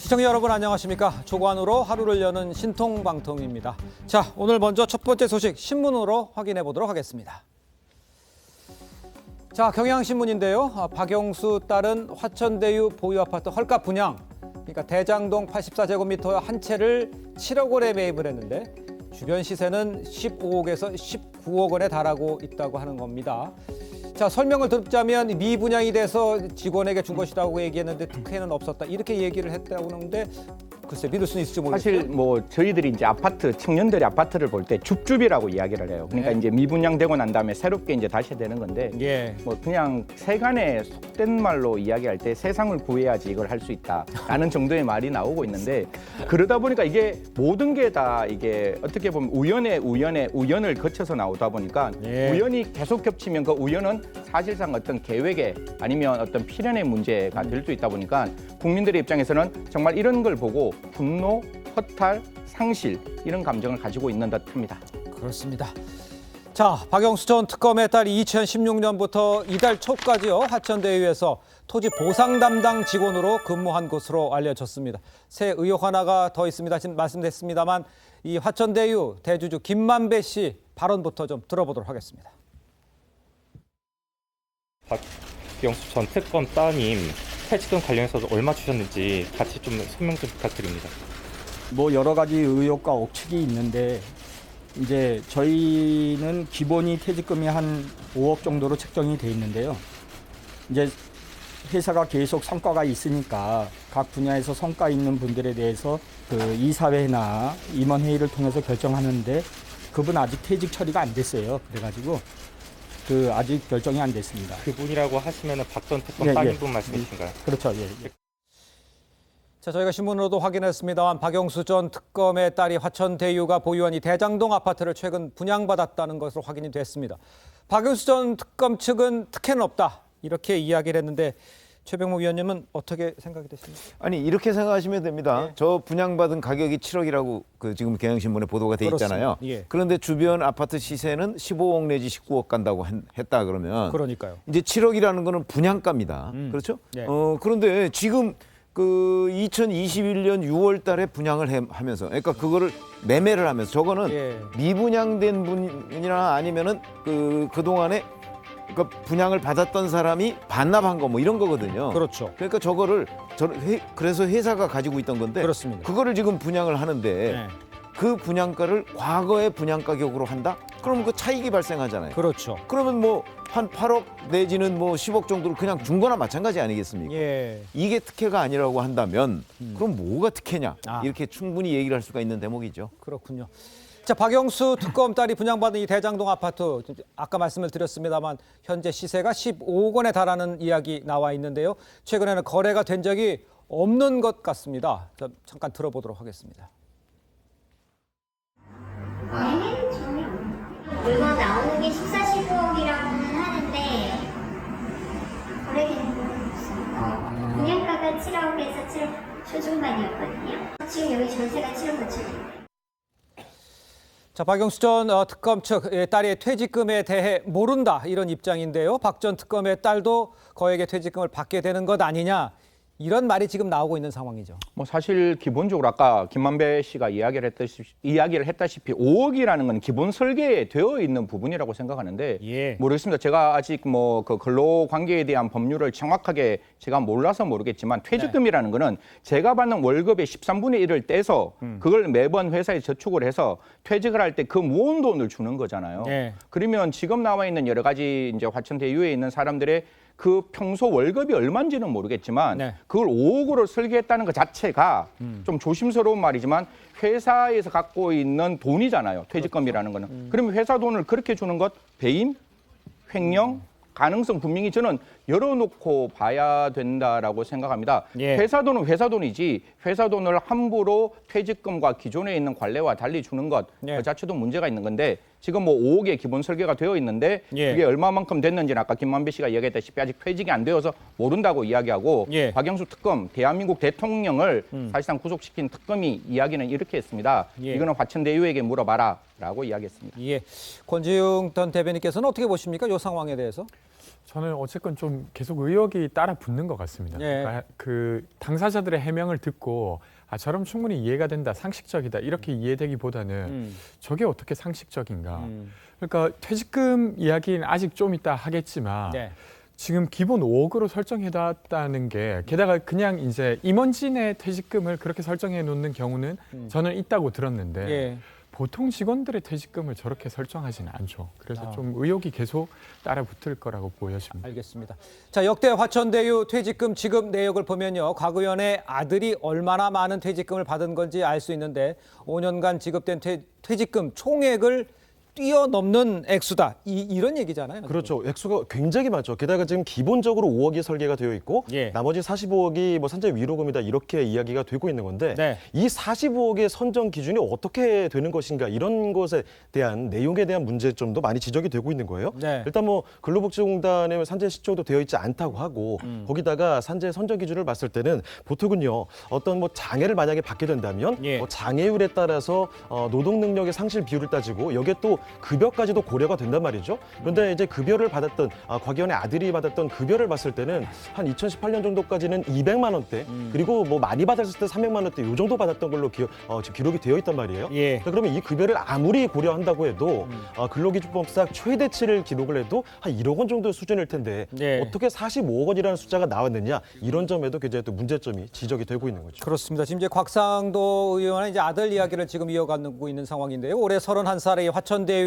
시청자 여러분 안녕하십니까. 조관으로 하루를 여는 신통방통입니다. 자, 오늘 먼저 첫 번째 소식 신문으로 확인해 보도록 하겠습니다. 자, 경향신문인데요. 박영수 딸은 화천대유 보유 아파트 헐값 분양. 그러니까 대장동 84제곱미터 한 채를 7억 원에 매입을 했는데 주변 시세는 15억에서 19억 원에 달하고 있다고 하는 겁니다. 자, 설명을 듣자면 미분양이 돼서 직원에게 준 것이라고 얘기했는데 특혜는 없었다. 이렇게 얘기를 했다고 하는데 글쎄 믿을 수는 있을지 모르겠어요. 사실 뭐 저희들이 이제 아파트 청년들이 아파트를 볼 때 줍줍이라고 이야기를 해요. 그러니까 네. 이제 미분양되고 난 다음에 새롭게 이제 다시 되는 건데 예. 뭐 그냥 세간에 속된 말로 이야기할 때 세상을 구해야지 이걸 할 수 있다라는 정도의 말이 나오고 있는데 그러다 보니까 이게 모든 게 다 이게 어떻게 보면 우연을 거쳐서 나오다 보니까 예. 우연이 계속 겹치면 그 우연은 사실상 어떤 계획에 아니면 어떤 필연의 문제가 될 수 있다 보니까 국민들의 입장에서는 정말 이런 걸 보고 분노, 허탈, 상실 이런 감정을 가지고 있는 듯합니다. 그렇습니다. 자, 박영수 전 특검의 딸이 2016년부터 이달 초까지요 화천대유에서 토지 보상 담당 직원으로 근무한 것으로 알려졌습니다. 새 의혹 하나가 더 있습니다. 지금 말씀드렸습니다만 이 화천대유 대주주 김만배 씨 발언부터 좀 들어보도록 하겠습니다. 박영수 전 특검 따님 퇴직금 관련해서 얼마 주셨는지 같이 좀 설명 좀 부탁드립니다. 뭐 여러 가지 의혹과 억측이 있는데 이제 저희는 기본이 퇴직금이 한 5억 정도로 책정이 돼 있는데요. 이제 회사가 계속 성과가 있으니까 각 분야에서 성과 있는 분들에 대해서 그 이사회나 임원회의를 통해서 결정하는데 그분 아직 퇴직 처리가 안 됐어요. 그래가지고 그 아직 결정이 안 됐습니다. 그분이라고 하시면 박 전 특검 예, 따님분 예. 말씀이신가요? 그렇죠. 예. 자, 저희가 신문으로도 확인했습니다만 박영수 전 특검의 딸이 화천대유가 보유한 이 대장동 아파트를 최근 분양받았다는 것으로 확인이 됐습니다. 박영수 전 특검 측은 특혜는 없다 이렇게 이야기를 했는데 최병무 위원님은 어떻게 생각이 되십니까? 아니 이렇게 생각하시면 됩니다. 네. 저 분양받은 가격이 7억이라고 그 지금 경향신문에 보도가 돼 있잖아요. 그렇습니다. 예. 그런데 주변 아파트 시세는 15억 내지 19억 간다고 했다 그러면 그러니까요. 이제 7억이라는 거는 분양가입니다. 그렇죠? 예. 그런데 지금 그 2021년 6월 달에 분양을 하면서 그러니까 그거를 매매를 하면서 저거는 예. 미분양된 분이나 아니면은 그동안에 그러니까 분양을 받았던 사람이 반납한 거 뭐 이런 거거든요. 그렇죠. 그러니까 저거를 그래서 회사가 가지고 있던 건데 그렇습니다. 그거를 지금 분양을 하는데 네. 그 분양가를 과거의 분양 가격으로 한다? 그러면 그 차익이 발생하잖아요. 그렇죠. 그러면 뭐 한 8억 내지는 뭐 10억 정도를 그냥 준 거나 마찬가지 아니겠습니까? 예. 이게 특혜가 아니라고 한다면 그럼 뭐가 특혜냐? 아. 이렇게 충분히 얘기를 할 수가 있는 대목이죠. 그렇군요. 자, 박영수 특검 딸이 분양받은 이 대장동 아파트 아까 말씀을 드렸습니다만 현재 시세가 15억 원에 달하는 이야기 나와 있는데요. 최근에는 거래가 된 적이 없는 것 같습니다. 잠깐 들어보도록 하겠습니다. 물건 나오는 게 14, 15억이라고는 하는데 거래되는 없어요. 분양가가 7억에서 7억 초중반이었거든요. 지금 여기 전세가 7억 5천이에요. 자, 박영수 전 특검 측 딸의 퇴직금에 대해 모른다 이런 입장인데요. 박 전 특검의 딸도 거액의 퇴직금을 받게 되는 것 아니냐 이런 말이 지금 나오고 있는 상황이죠. 뭐 사실 기본적으로 아까 김만배 씨가 이야기를 했다시피 5억이라는 건 기본 설계에 되어 있는 부분이라고 생각하는데 예. 모르겠습니다. 제가 아직 뭐 그 근로관계에 대한 법률을 정확하게 제가 몰라서 모르겠지만 퇴직금이라는 거는 제가 받는 월급의 13분의 1을 떼서 그걸 매번 회사에 저축을 해서 퇴직을 할 때 그 모은 돈을 주는 거잖아요. 예. 그러면 지금 나와 있는 여러 가지 이제 화천대유에 있는 사람들의 그 평소 월급이 얼마인지는 모르겠지만 네. 그걸 5억으로 설계했다는 것 자체가 좀 조심스러운 말이지만 회사에서 갖고 있는 돈이잖아요. 퇴직금이라는 거는. 그러면 회사 돈을 그렇게 주는 것 배임, 횡령, 가능성 분명히 저는 열어놓고 봐야 된다라고 생각합니다. 예. 회사 돈은 회사 돈이지 회사 돈을 함부로 퇴직금과 기존에 있는 관례와 달리 주는 것 예. 그 자체도 문제가 있는 건데 지금 뭐 5억의 기본 설계가 되어 있는데 예. 그게 얼마만큼 됐는지는 아까 김만배 씨가 이야기했다시피 아직 퇴직이 안 되어서 모른다고 이야기하고 예. 박영수 특검 대한민국 대통령을 사실상 구속시킨 특검이 이야기는 이렇게 했습니다. 예. 이거는 화천대유에게 물어봐라라고 이야기했습니다. 예. 권지웅 전 대변인께서는 어떻게 보십니까? 이 상황에 대해서? 저는 어쨌건 좀 계속 의혹이 따라 붙는 것 같습니다. 예. 그러니까 그 당사자들의 해명을 듣고 저럼 충분히 이해가 된다, 상식적이다 이렇게 이해되기보다는 저게 어떻게 상식적인가. 그러니까 퇴직금 이야기는 아직 좀 이따 하겠지만 네. 지금 기본 5억으로 설정해놨다는 게 게다가 그냥 이제 임원진의 퇴직금을 그렇게 설정해 놓는 경우는 저는 있다고 들었는데 예. 보통 직원들의 퇴직금을 저렇게 설정하지는 않죠. 그래서 좀 의혹이 계속 따라 붙을 거라고 보여집니다. 알겠습니다. 자, 역대 화천대유 퇴직금 지급 내역을 보면요. 곽 의원의 아들이 얼마나 많은 퇴직금을 받은 건지 알 수 있는데 5년간 지급된 퇴직금 총액을 뛰어넘는 액수다. 이런 얘기잖아요. 그렇죠. 액수가 굉장히 많죠. 게다가 지금 기본적으로 5억이 설계가 되어 있고 예. 나머지 45억이 뭐 산재 위로금이다 이렇게 이야기가 되고 있는 건데 네. 이 45억의 선정 기준이 어떻게 되는 것인가 이런 것에 대한 내용에 대한 문제점도 많이 지적이 되고 있는 거예요. 네. 일단 뭐 근로복지공단의 산재 시초도 되어 있지 않다고 하고 거기다가 산재 선정 기준을 봤을 때는 보통은요 어떤 뭐 장애를 만약에 받게 된다면 예. 장애율에 따라서 노동 능력의 상실 비율을 따지고 여기에 또 급여까지도 고려가 된단 말이죠. 그런데 이제 급여를 받았던 곽 의원의 아들이 받았던 급여를 봤을 때는 한 2018년 정도까지는 200만 원대 그리고 뭐 많이 받았을 때 300만 원대 이 정도 받았던 걸로 지금 기록이 되어 있단 말이에요. 예. 그러면 이 급여를 아무리 고려한다고 해도 근로기준법상 최대치를 기록을 해도 한 1억 원 정도의 수준일 텐데 네. 어떻게 45억 원이라는 숫자가 나왔느냐 이런 점에도 굉장히 또 문제점이 지적이 되고 있는 거죠. 그렇습니다. 지금 이제 곽상도 의원의 이제 아들 이야기를 지금 이어가고 있는 상황인데요. 올해 31살의 화천대유의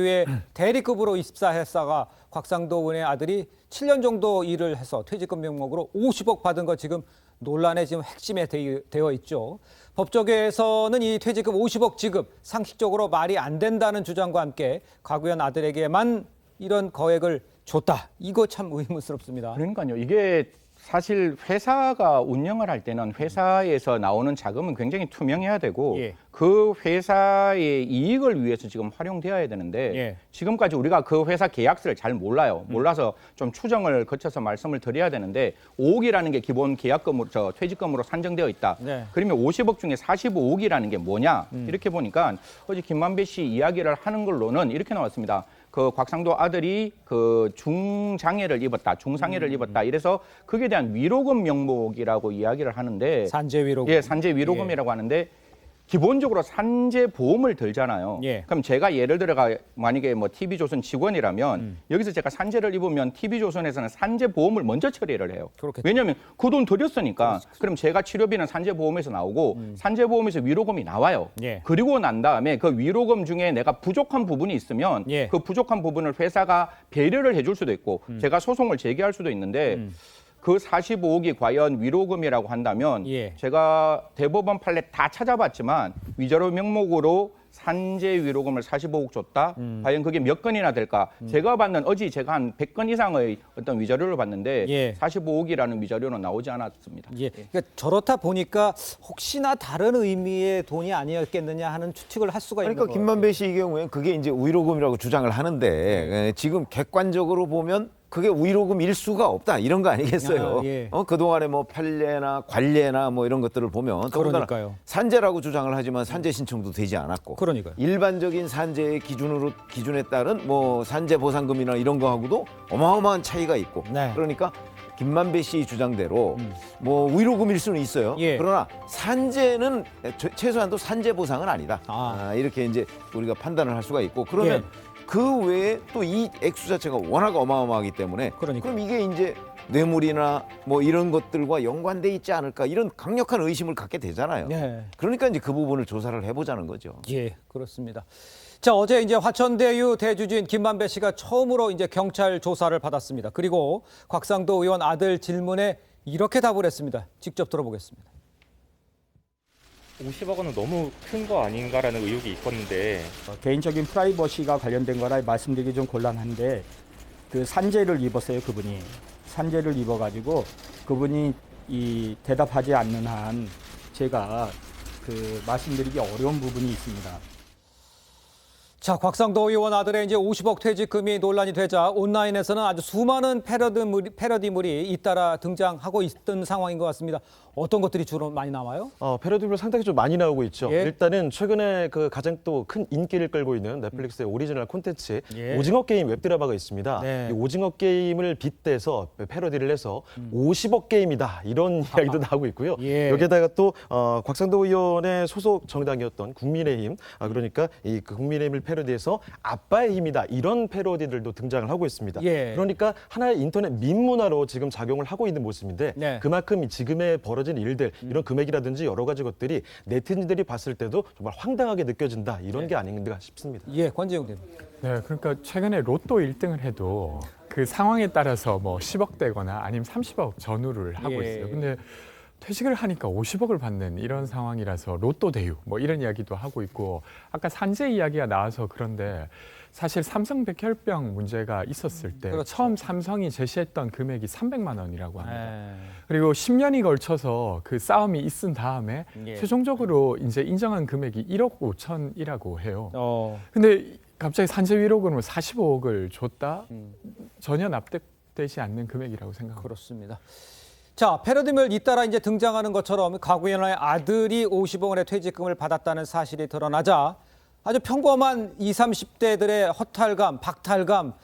대리급으로 입사했다가 곽상도 의원의 아들이 7년 정도 일을 해서 퇴직금 명목으로 50억 받은 거 지금 논란의 지금 핵심에 되어 있죠. 법조계에서는 이 퇴직금 50억 지급 상식적으로 말이 안 된다는 주장과 함께 곽 의원 아들에게만 이런 거액을 줬다. 이거 참 의문스럽습니다. 그러니까요. 이게 사실 회사가 운영을 할 때는 회사에서 나오는 자금은 굉장히 투명해야 되고 예. 그 회사의 이익을 위해서 지금 활용되어야 되는데 예. 지금까지 우리가 그 회사 계약서를 잘 몰라요. 몰라서 좀 추정을 거쳐서 말씀을 드려야 되는데 5억이라는 게 기본 계약금으로 퇴직금으로 산정되어 있다. 네. 그러면 50억 중에 45억이라는 게 뭐냐? 이렇게 보니까 어제 김만배 씨 이야기를 하는 걸로는 이렇게 나왔습니다. 그 곽상도 아들이 그 중장애를 입었다, 중상해를 입었다. 이래서 그에 대한 위로금 명목이라고 이야기를 하는데 산재 위로금. 예, 산재 위로금이라고 하는데 기본적으로 산재 보험을 들잖아요. 예. 그럼 제가 예를 들어가 만약에 뭐 TV조선 직원이라면 여기서 제가 산재를 입으면 TV조선에서는 산재 보험을 먼저 처리를 해요. 그렇겠죠. 왜냐하면 그 돈 들였으니까. 그럼 제가 치료비는 산재 보험에서 나오고 산재 보험에서 위로금이 나와요. 예. 그리고 난 다음에 그 위로금 중에 내가 부족한 부분이 있으면 예. 그 부족한 부분을 회사가 배려를 해줄 수도 있고 제가 소송을 제기할 수도 있는데 그 45억이 과연 위로금이라고 한다면 예. 제가 대법원 판례 다 찾아봤지만 위자료 명목으로 산재 위로금을 45억 줬다. 과연 그게 몇 건이나 될까? 제가 받는 어제 제가 한 100건 이상의 어떤 위자료를 봤는데 예. 45억이라는 위자료는 나오지 않았습니다. 예. 그러니까 저렇다 보니까 혹시나 다른 의미의 돈이 아니었겠느냐 하는 추측을 할 수가 있는 그러니까 거예요. 김만배 씨의 경우에는 그게 이제 위로금이라고 주장을 하는데 지금 객관적으로 보면 그게 위로금일 수가 없다 이런 거 아니겠어요? 아, 예. 그동안에 뭐 판례나 관례나 뭐 이런 것들을 보면 더군다나 그러니까요. 산재라고 주장을 하지만 산재 신청도 되지 않았고 그러니까요. 일반적인 산재의 기준에 따른 뭐 산재 보상금이나 이런 거하고도 어마어마한 차이가 있고 네. 그러니까 김만배 씨 주장대로 뭐 위로금일 수는 있어요. 예. 그러나 산재는 최소한도 산재 보상은 아니다. 이렇게 이제 우리가 판단을 할 수가 있고 그러면 예. 그 외에 또 이 액수 자체가 워낙 어마어마하기 때문에 그러니까. 그럼 이게 이제 뇌물이나 뭐 이런 것들과 연관돼 있지 않을까 이런 강력한 의심을 갖게 되잖아요. 네. 그러니까 이제 그 부분을 조사를 해보자는 거죠. 예, 그렇습니다. 자, 어제 이제 화천대유 대주주인 김만배 씨가 처음으로 이제 경찰 조사를 받았습니다. 그리고 곽상도 의원 아들 질문에 이렇게 답을 했습니다. 직접 들어보겠습니다. 50억 원은 너무 큰 거 아닌가라는 의혹이 있었는데 개인적인 프라이버시가 관련된 거라 말씀드리기 좀 곤란한데 그 산재를 입었어요. 그분이 산재를 입어가지고 그분이 이 대답하지 않는 한 제가 그 말씀드리기 어려운 부분이 있습니다. 자, 곽상도 의원 아들의 이제 50억 퇴직금이 논란이 되자 온라인에서는 아주 수많은 패러디물이 잇따라 등장하고 있던 상황인 것 같습니다. 어떤 것들이 주로 많이 나와요? 패러디물 상당히 좀 많이 나오고 있죠. 예. 일단은 최근에 그 가장 또 큰 인기를 끌고 있는 넷플릭스의 오리지널 콘텐츠 예. 오징어 게임 웹드라마가 있습니다. 네. 이 오징어 게임을 빗대서 패러디를 해서 50억 게임이다 이런 이야기도 나오고 있고요. 예. 여기에다가 또 곽상도 의원의 소속 정당이었던 국민의힘, 그러니까 이 국민의힘을 패러디해서 아빠의 힘이다 이런 패러디들도 등장을 하고 있습니다. 예. 그러니까 하나의 인터넷 밈 문화로 지금 작용을 하고 있는 모습인데 네. 그만큼 지금의 벌어진 일들 이런 금액이라든지 여러 가지 것들이 네티즌들이 봤을 때도 정말 황당하게 느껴진다 이런 게 아닌가 싶습니다. 예, 권재용 대표. 네, 그러니까 최근에 로또 1등을 해도 그 상황에 따라서 뭐 10억 되거나 아니면 30억 전후를 하고 예. 있어요. 근데 퇴직을 하니까 50억을 받는 이런 상황이라서 로또 대유 뭐 이런 이야기도 하고 있고 아까 산재 이야기가 나와서 그런데 사실 삼성 백혈병 문제가 있었을 때 그렇죠. 처음 삼성이 제시했던 금액이 300만 원이라고 합니다. 예. 그리고 10년이 걸쳐서 그 싸움이 있은 다음에 예. 최종적으로 이제 인정한 금액이 1억 5천이라고 해요. 어. 근데 갑자기 산재 위로금으로 45억을 줬다? 전혀 납득되지 않는 금액이라고 생각합니다. 그렇습니다. 자, 패러디물 잇따라 이제 등장하는 것처럼 곽 의원의 아들이 50억 원의 퇴직금을 받았다는 사실이 드러나자 아주 평범한 20, 30대들의 허탈감, 박탈감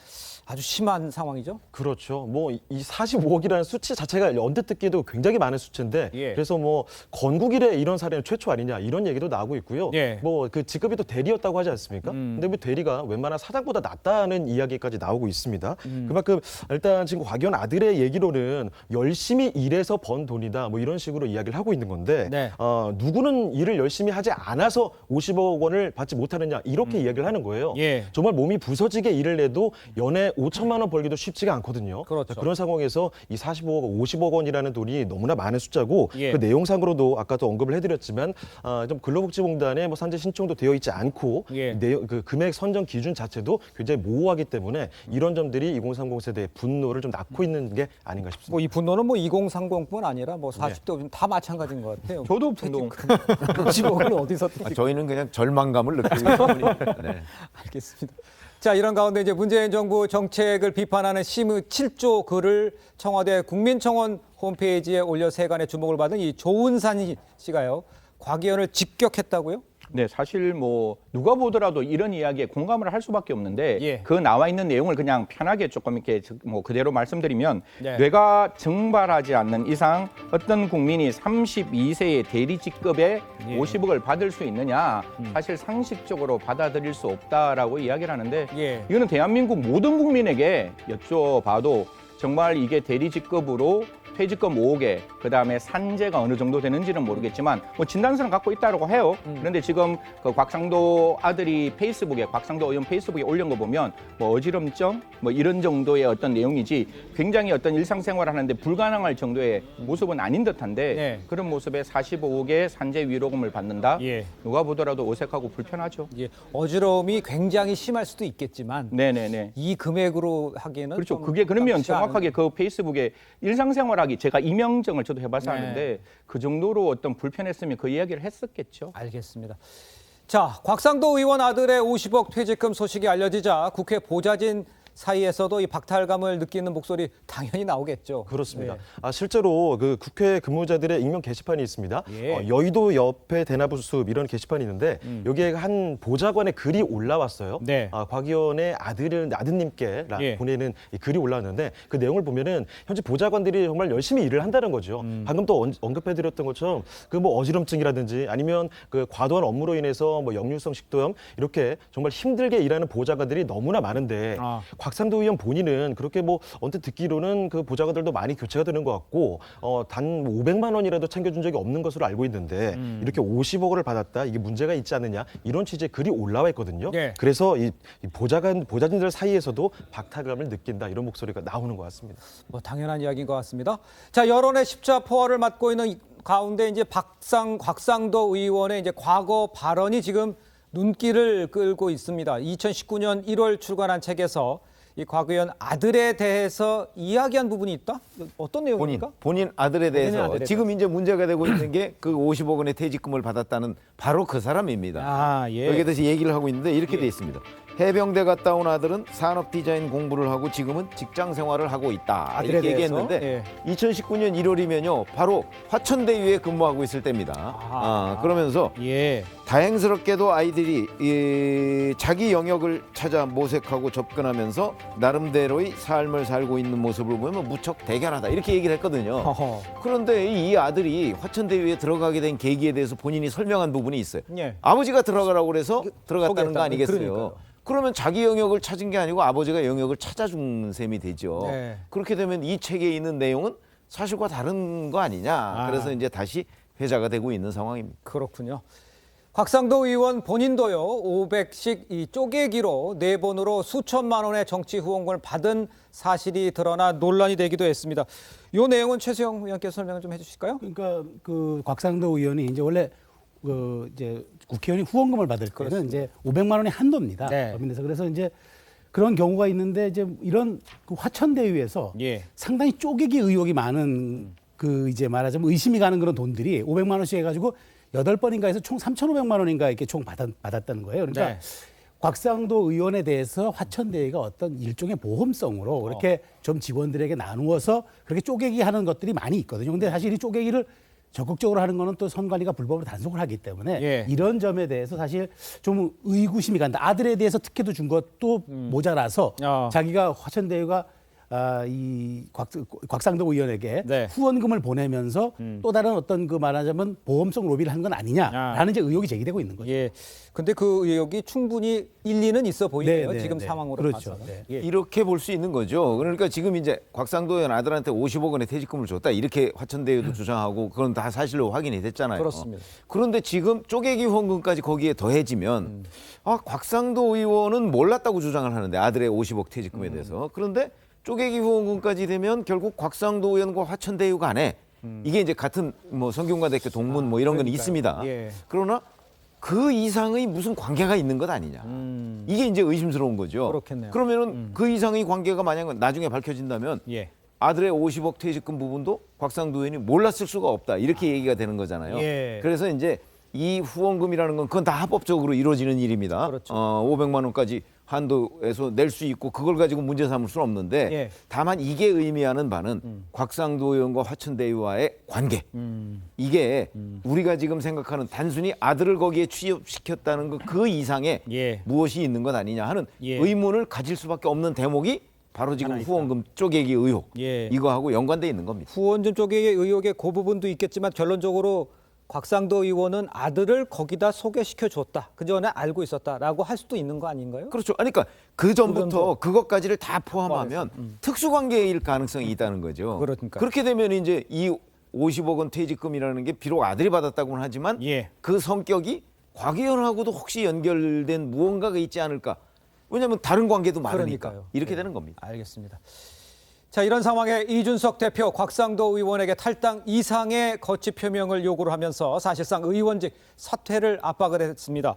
아주 심한 상황이죠. 그렇죠. 뭐 이 45억이라는 수치 자체가 언뜻 듣기도 굉장히 많은 수치인데 예. 그래서 뭐 건국 이래 이런 사례는 최초 아니냐 이런 얘기도 나오고 있고요. 예. 뭐 그 직급이 또 대리였다고 하지 않습니까? 근데 뭐 대리가 웬만한 사장보다 낫다는 이야기까지 나오고 있습니다. 그만큼 일단 지금 곽 의원 아들의 얘기로는 열심히 일해서 번 돈이다 뭐 이런 식으로 이야기를 하고 있는 건데 네. 누구는 일을 열심히 하지 않아서 50억 원을 받지 못하느냐 이렇게 이야기를 하는 거예요. 예. 정말 몸이 부서지게 일을 해도 연애 5천만 원 벌기도 쉽지가 않거든요. 그렇죠. 자, 그런 상황에서 이 45억 원, 50억 원이라는 돈이 너무나 많은 숫자고 예. 그 내용상으로도 아까도 언급을 해드렸지만 좀 근로복지공단에 뭐 산재 신청도 되어 있지 않고 예. 내용, 그 금액 선정 기준 자체도 굉장히 모호하기 때문에 이런 점들이 2030 세대의 분노를 좀 낳고 있는 게 아닌가 싶습니다. 뭐 이 분노는 뭐 2030뿐 아니라 뭐 40대 다 마찬가지인 것 같아요. 저도 분노. 50억을 어디서 저희는 그냥 절망감을 느끼고 있습니다. 네. 알겠습니다. 자, 이런 가운데 이제 문재인 정부 정책을 비판하는 심의 7조 글을 청와대 국민청원 홈페이지에 올려 세간의 주목을 받은 이 조은산 씨가요. 곽 의원을 직격했다고요? 네, 사실 뭐 누가 보더라도 이런 이야기에 공감을 할 수밖에 없는데 예. 그 나와 있는 내용을 그냥 편하게 조금 이렇게 뭐 그대로 말씀드리면 네. 뇌가 증발하지 않는 이상 어떤 국민이 32세의 대리 직급에 예. 50억을 받을 수 있느냐 사실 상식적으로 받아들일 수 없다라고 이야기를 하는데 예. 이거는 대한민국 모든 국민에게 여쭤봐도 정말 이게 대리 직급으로 퇴직금 5억에 그다음에 산재가 어느 정도 되는지는 모르겠지만 뭐 진단서는 갖고 있다고 해요. 그런데 지금 그 곽상도 아들이 페이스북에 곽상도 의원 페이스북에 올린 거 보면 뭐 어지럼증 뭐 이런 정도의 어떤 내용이지 굉장히 어떤 일상생활을 하는데 불가능할 정도의 모습은 아닌 듯한데 네. 그런 모습에 45억의 산재 위로금을 받는다. 예. 누가 보더라도 어색하고 불편하죠. 예. 어지러움이 굉장히 심할 수도 있겠지만 네네네. 이 금액으로 하기에는 그렇죠. 좀 그게 그러면 깜찍하지 정확하게 그 페이스북에 일상생활하기 제가 이명정을 저도 해봐서 네. 하는데 그 정도로 어떤 불편했으면 그 이야기를 했었겠죠. 알겠습니다. 자, 곽상도 의원 아들의 50억 퇴직금 소식이 알려지자 국회 보좌진 사이에서도 이 박탈감을 느끼는 목소리 당연히 나오겠죠. 그렇습니다. 네. 실제로 그 국회 근무자들의 익명 게시판이 있습니다. 예. 여의도 옆에 대나무 숲 이런 게시판이 있는데 여기에 한 보좌관의 글이 올라왔어요. 네. 곽 의원의 아드님께 예. 보내는 이 글이 올라왔는데 그 내용을 보면은 현재 보좌관들이 정말 열심히 일을 한다는 거죠. 방금 또 언급해드렸던 것처럼 그 뭐 어지럼증이라든지 아니면 그 과도한 업무로 인해서 뭐 역류성 식도염 이렇게 정말 힘들게 일하는 보좌관들이 너무나 많은데 곽상도 의원 본인은 그렇게 뭐 언뜻 듣기로는 그 보좌관들도 많이 교체가 되는 것 같고 단 500만 원이라도 챙겨준 적이 없는 것으로 알고 있는데 이렇게 50억 원을 받았다 이게 문제가 있지 않느냐 이런 취지의 글이 올라와 있거든요. 네. 그래서 이 보좌진들 사이에서도 박탈감을 느낀다 이런 목소리가 나오는 것 같습니다. 뭐 당연한 이야기인 것 같습니다. 자, 여론의 십자포화를 맡고 있는 가운데 이제 곽상도 의원의 이제 과거 발언이 지금 눈길을 끌고 있습니다. 2019년 1월 출간한 책에서 이 곽 의원 아들에 대해서 이야기한 부분이 있다? 어떤 내용입니까? 본인 아들에 대해서 아들에 지금 이제 문제가 되고 있는 게 그 50억 원의 퇴직금을 받았다는 바로 그 사람입니다. 아, 예. 여기에 대해서 얘기를 하고 있는데 이렇게 돼 있습니다. 해병대 갔다 온 아들은 산업 디자인 공부를 하고 지금은 직장 생활을 하고 있다. 아들에 이렇게 대해서? 얘기했는데 2019년 1월이면요. 바로 화천대유에 근무하고 있을 때입니다. 그러면서 예. 다행스럽게도 아이들이 자기 영역을 찾아 모색하고 접근하면서 나름대로의 삶을 살고 있는 모습을 보면 무척 대견하다. 이렇게 얘기를 했거든요. 허허. 그런데 이 아들이 화천대유에 들어가게 된 계기에 대해서 본인이 설명한 부분이 있어요. 예. 아버지가 들어가라고 그래서 들어갔다는 거 소개했다는, 아니겠어요? 그러니까요. 그러면 자기 영역을 찾은 게 아니고 아버지가 영역을 찾아준 셈이 되죠. 네. 그렇게 되면 이 책에 있는 내용은 사실과 다른 거 아니냐. 그래서 이제 다시 회자가 되고 있는 상황입니다. 그렇군요. 곽상도 의원 본인도요, 500씩 이 쪼개기로 4번으로 수천만 원의 정치 후원금을 받은 사실이 드러나 논란이 되기도 했습니다. 이 내용은 최수영 의원께서 설명을 좀 해주실까요? 그러니까 그 곽상도 의원이 이제 원래 그 이제 국회의원이 후원금을 받을 때는 그렇습니다. 이제 500만 원이 한도입니다. 네. 법인에서 그래서 이제 그런 경우가 있는데 이제 이런 그 화천대유에서 예. 상당히 쪼개기 의혹이 많은 그 이제 말하자면 의심이 가는 그런 돈들이 500만 원씩 해가지고 8번인가 해서 총 3,500만 원인가 이렇게 총 받았다는 거예요. 그러니까 네. 곽상도 의원에 대해서 화천대유가 어떤 일종의 보험성으로 그렇게 좀 직원들에게 나누어서 그렇게 쪼개기 하는 것들이 많이 있거든요. 근데 사실 이 쪼개기를 적극적으로 하는 거는 또 선관위가 불법으로 단속을 하기 때문에 예. 이런 점에 대해서 사실 좀 의구심이 간다. 아들에 대해서 특혜도 준 것도 모자라서 자기가 화천대유가 이 곽상도 의원에게 네. 후원금을 보내면서 또 다른 어떤 그 말하자면 보험성 로비를 한 건 아니냐라는 이제 의혹이 제기되고 있는 거죠. 예. 근데 그 의혹이 충분히 일리는 있어 보이네요. 네, 지금 네. 상황으로 그렇죠. 봐서는. 네. 예. 이렇게 볼 수 있는 거죠. 그러니까 지금 이제 곽상도 의원 아들한테 50억 원의 퇴직금을 줬다. 이렇게 화천대유도 주장하고 그건 다 사실로 확인이 됐잖아요. 그렇습니다. 그런데 지금 쪼개기 후원금까지 거기에 더해지면 곽상도 의원은 몰랐다고 주장을 하는데 아들의 50억 퇴직금에 대해서. 그런데 쪼개기 후원금까지 되면 결국 곽상도 의원과 화천대유 간에 이게 이제 같은 뭐 성균관대학교 동문 뭐 이런 건 있습니다. 예. 그러나 그 이상의 무슨 관계가 있는 것 아니냐. 이게 이제 의심스러운 거죠. 그렇겠네요. 그러면은 그 이상의 관계가 만약 나중에 밝혀진다면 예. 아들의 50억 퇴직금 부분도 곽상도 의원이 몰랐을 수가 없다. 이렇게 얘기가 되는 거잖아요. 예. 그래서 이제 이 후원금이라는 건 그건 다 합법적으로 이루어지는 일입니다. 그렇죠. 500만 원까지 한도에서 낼 수 있고 그걸 가지고 문제 삼을 수는 없는데 예. 다만 이게 의미하는 바는 곽상도 의원과 화천대유와의 관계. 이게 우리가 지금 생각하는 단순히 아들을 거기에 취업시켰다는 그 이상의 예. 무엇이 있는 것 아니냐 하는 예. 의문을 가질 수밖에 없는 대목이 바로 지금 후원금 쪼개기 의혹. 예. 이거하고 연관돼 있는 겁니다. 후원금 쪽의 의혹의 그 부분도 있겠지만 결론적으로 곽상도 의원은 아들을 거기다 소개시켜 줬다. 그 전에 알고 있었다라고 할 수도 있는 거 아닌가요? 그렇죠. 그러니까 그 전부터 전부. 그것까지를 다 포함하면 특수관계일 가능성이 있다는 거죠. 그러니까요. 그렇게 되면 이제 이 50억 원 퇴직금이라는 게 비록 아들이 받았다고는 하지만 예. 그 성격이 곽 의원하고도 혹시 연결된 무언가가 있지 않을까. 왜냐하면 다른 관계도 많으니까. 그러니까요. 이렇게 예. 되는 겁니다. 알겠습니다. 자, 이런 상황에 이준석 대표 곽상도 의원에게 탈당 이상의 거취 표명을 요구를 하면서 사실상 의원직 사퇴를 압박을 했습니다.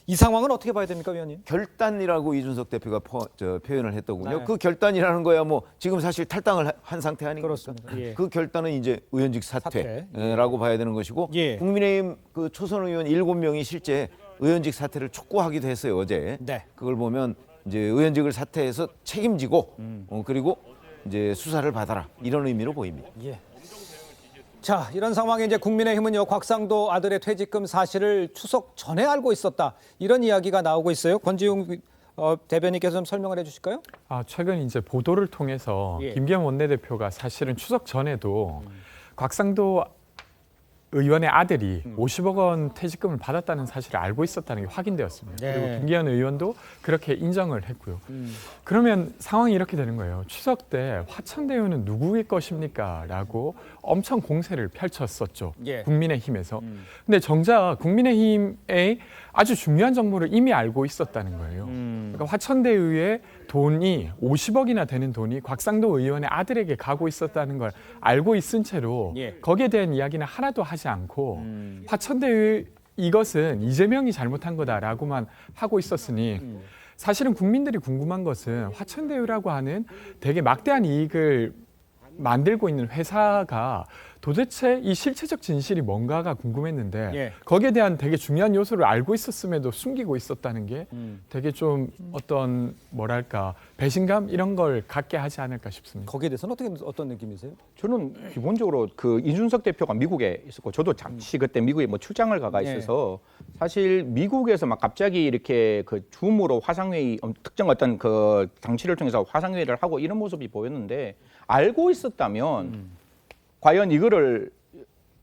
이 상황은 어떻게 봐야 됩니까, 위원님? 결단이라고 이준석 대표가 표현을 했더군요. 네. 그 결단이라는 거야 뭐 지금 사실 탈당을 한 상태 아닙니까? 그렇습니다. 예. 그 결단은 이제 의원직 사퇴라고 봐야 되는 것이고 예. 국민의힘 그 초선 의원 7명이 실제 의원직 사퇴를 촉구하기도 했어요, 어제. 네. 그걸 보면 이제 의원직을 사퇴해서 책임지고 그리고 이제 수사를 받아라 이런 의미로 보입니다. 예. 자, 이런 상황에 이제 국민의힘은요, 곽상도 아들의 퇴직금 사실을 추석 전에 알고 있었다. 이런 이야기가 나오고 있어요. 권지웅 대변인께서 좀 설명을 해주실까요? 최근 이제 보도를 통해서 예. 김기현 원내대표가 사실은 추석 전에도 곽상도 의원의 아들이 50억 원 퇴직금을 받았다는 사실을 알고 있었다는 게 확인되었습니다. 네. 그리고 김기현 의원도 그렇게 인정을 했고요. 그러면 상황이 이렇게 되는 거예요. 추석 때 화천대유는 누구의 것입니까? 라고 엄청 공세를 펼쳤었죠. 예. 국민의힘에서. 근데 정작 국민의힘의 아주 중요한 정보를 이미 알고 있었다는 거예요. 그러니까 화천대유의 돈이 50억이나 되는 돈이 곽상도 의원의 아들에게 가고 있었다는 걸 알고 있은 채로 예. 거기에 대한 이야기는 하나도 하지 않고 화천대유 이것은 이재명이 잘못한 거다라고만 하고 있었으니 사실은 국민들이 궁금한 것은 화천대유라고 하는 되게 막대한 이익을 만들고 있는 회사가 도대체 이 실체적 진실이 뭔가가 궁금했는데 예. 거기에 대한 되게 중요한 요소를 알고 있었음에도 숨기고 있었다는 게 되게 좀 어떤 뭐랄까 배신감 이런 걸 갖게 하지 않을까 싶습니다. 거기에 대해서는 어떤 느낌이세요? 저는 기본적으로 그 이준석 대표가 미국에 있었고 저도 잠시 그때 미국에 뭐 출장을 가가 있어서 사실 미국에서 막 갑자기 이렇게 그 줌으로 화상회의 특정 어떤 그 장치를 통해서 화상회의를 하고 이런 모습이 보였는데 알고 있었다면 과연 이거를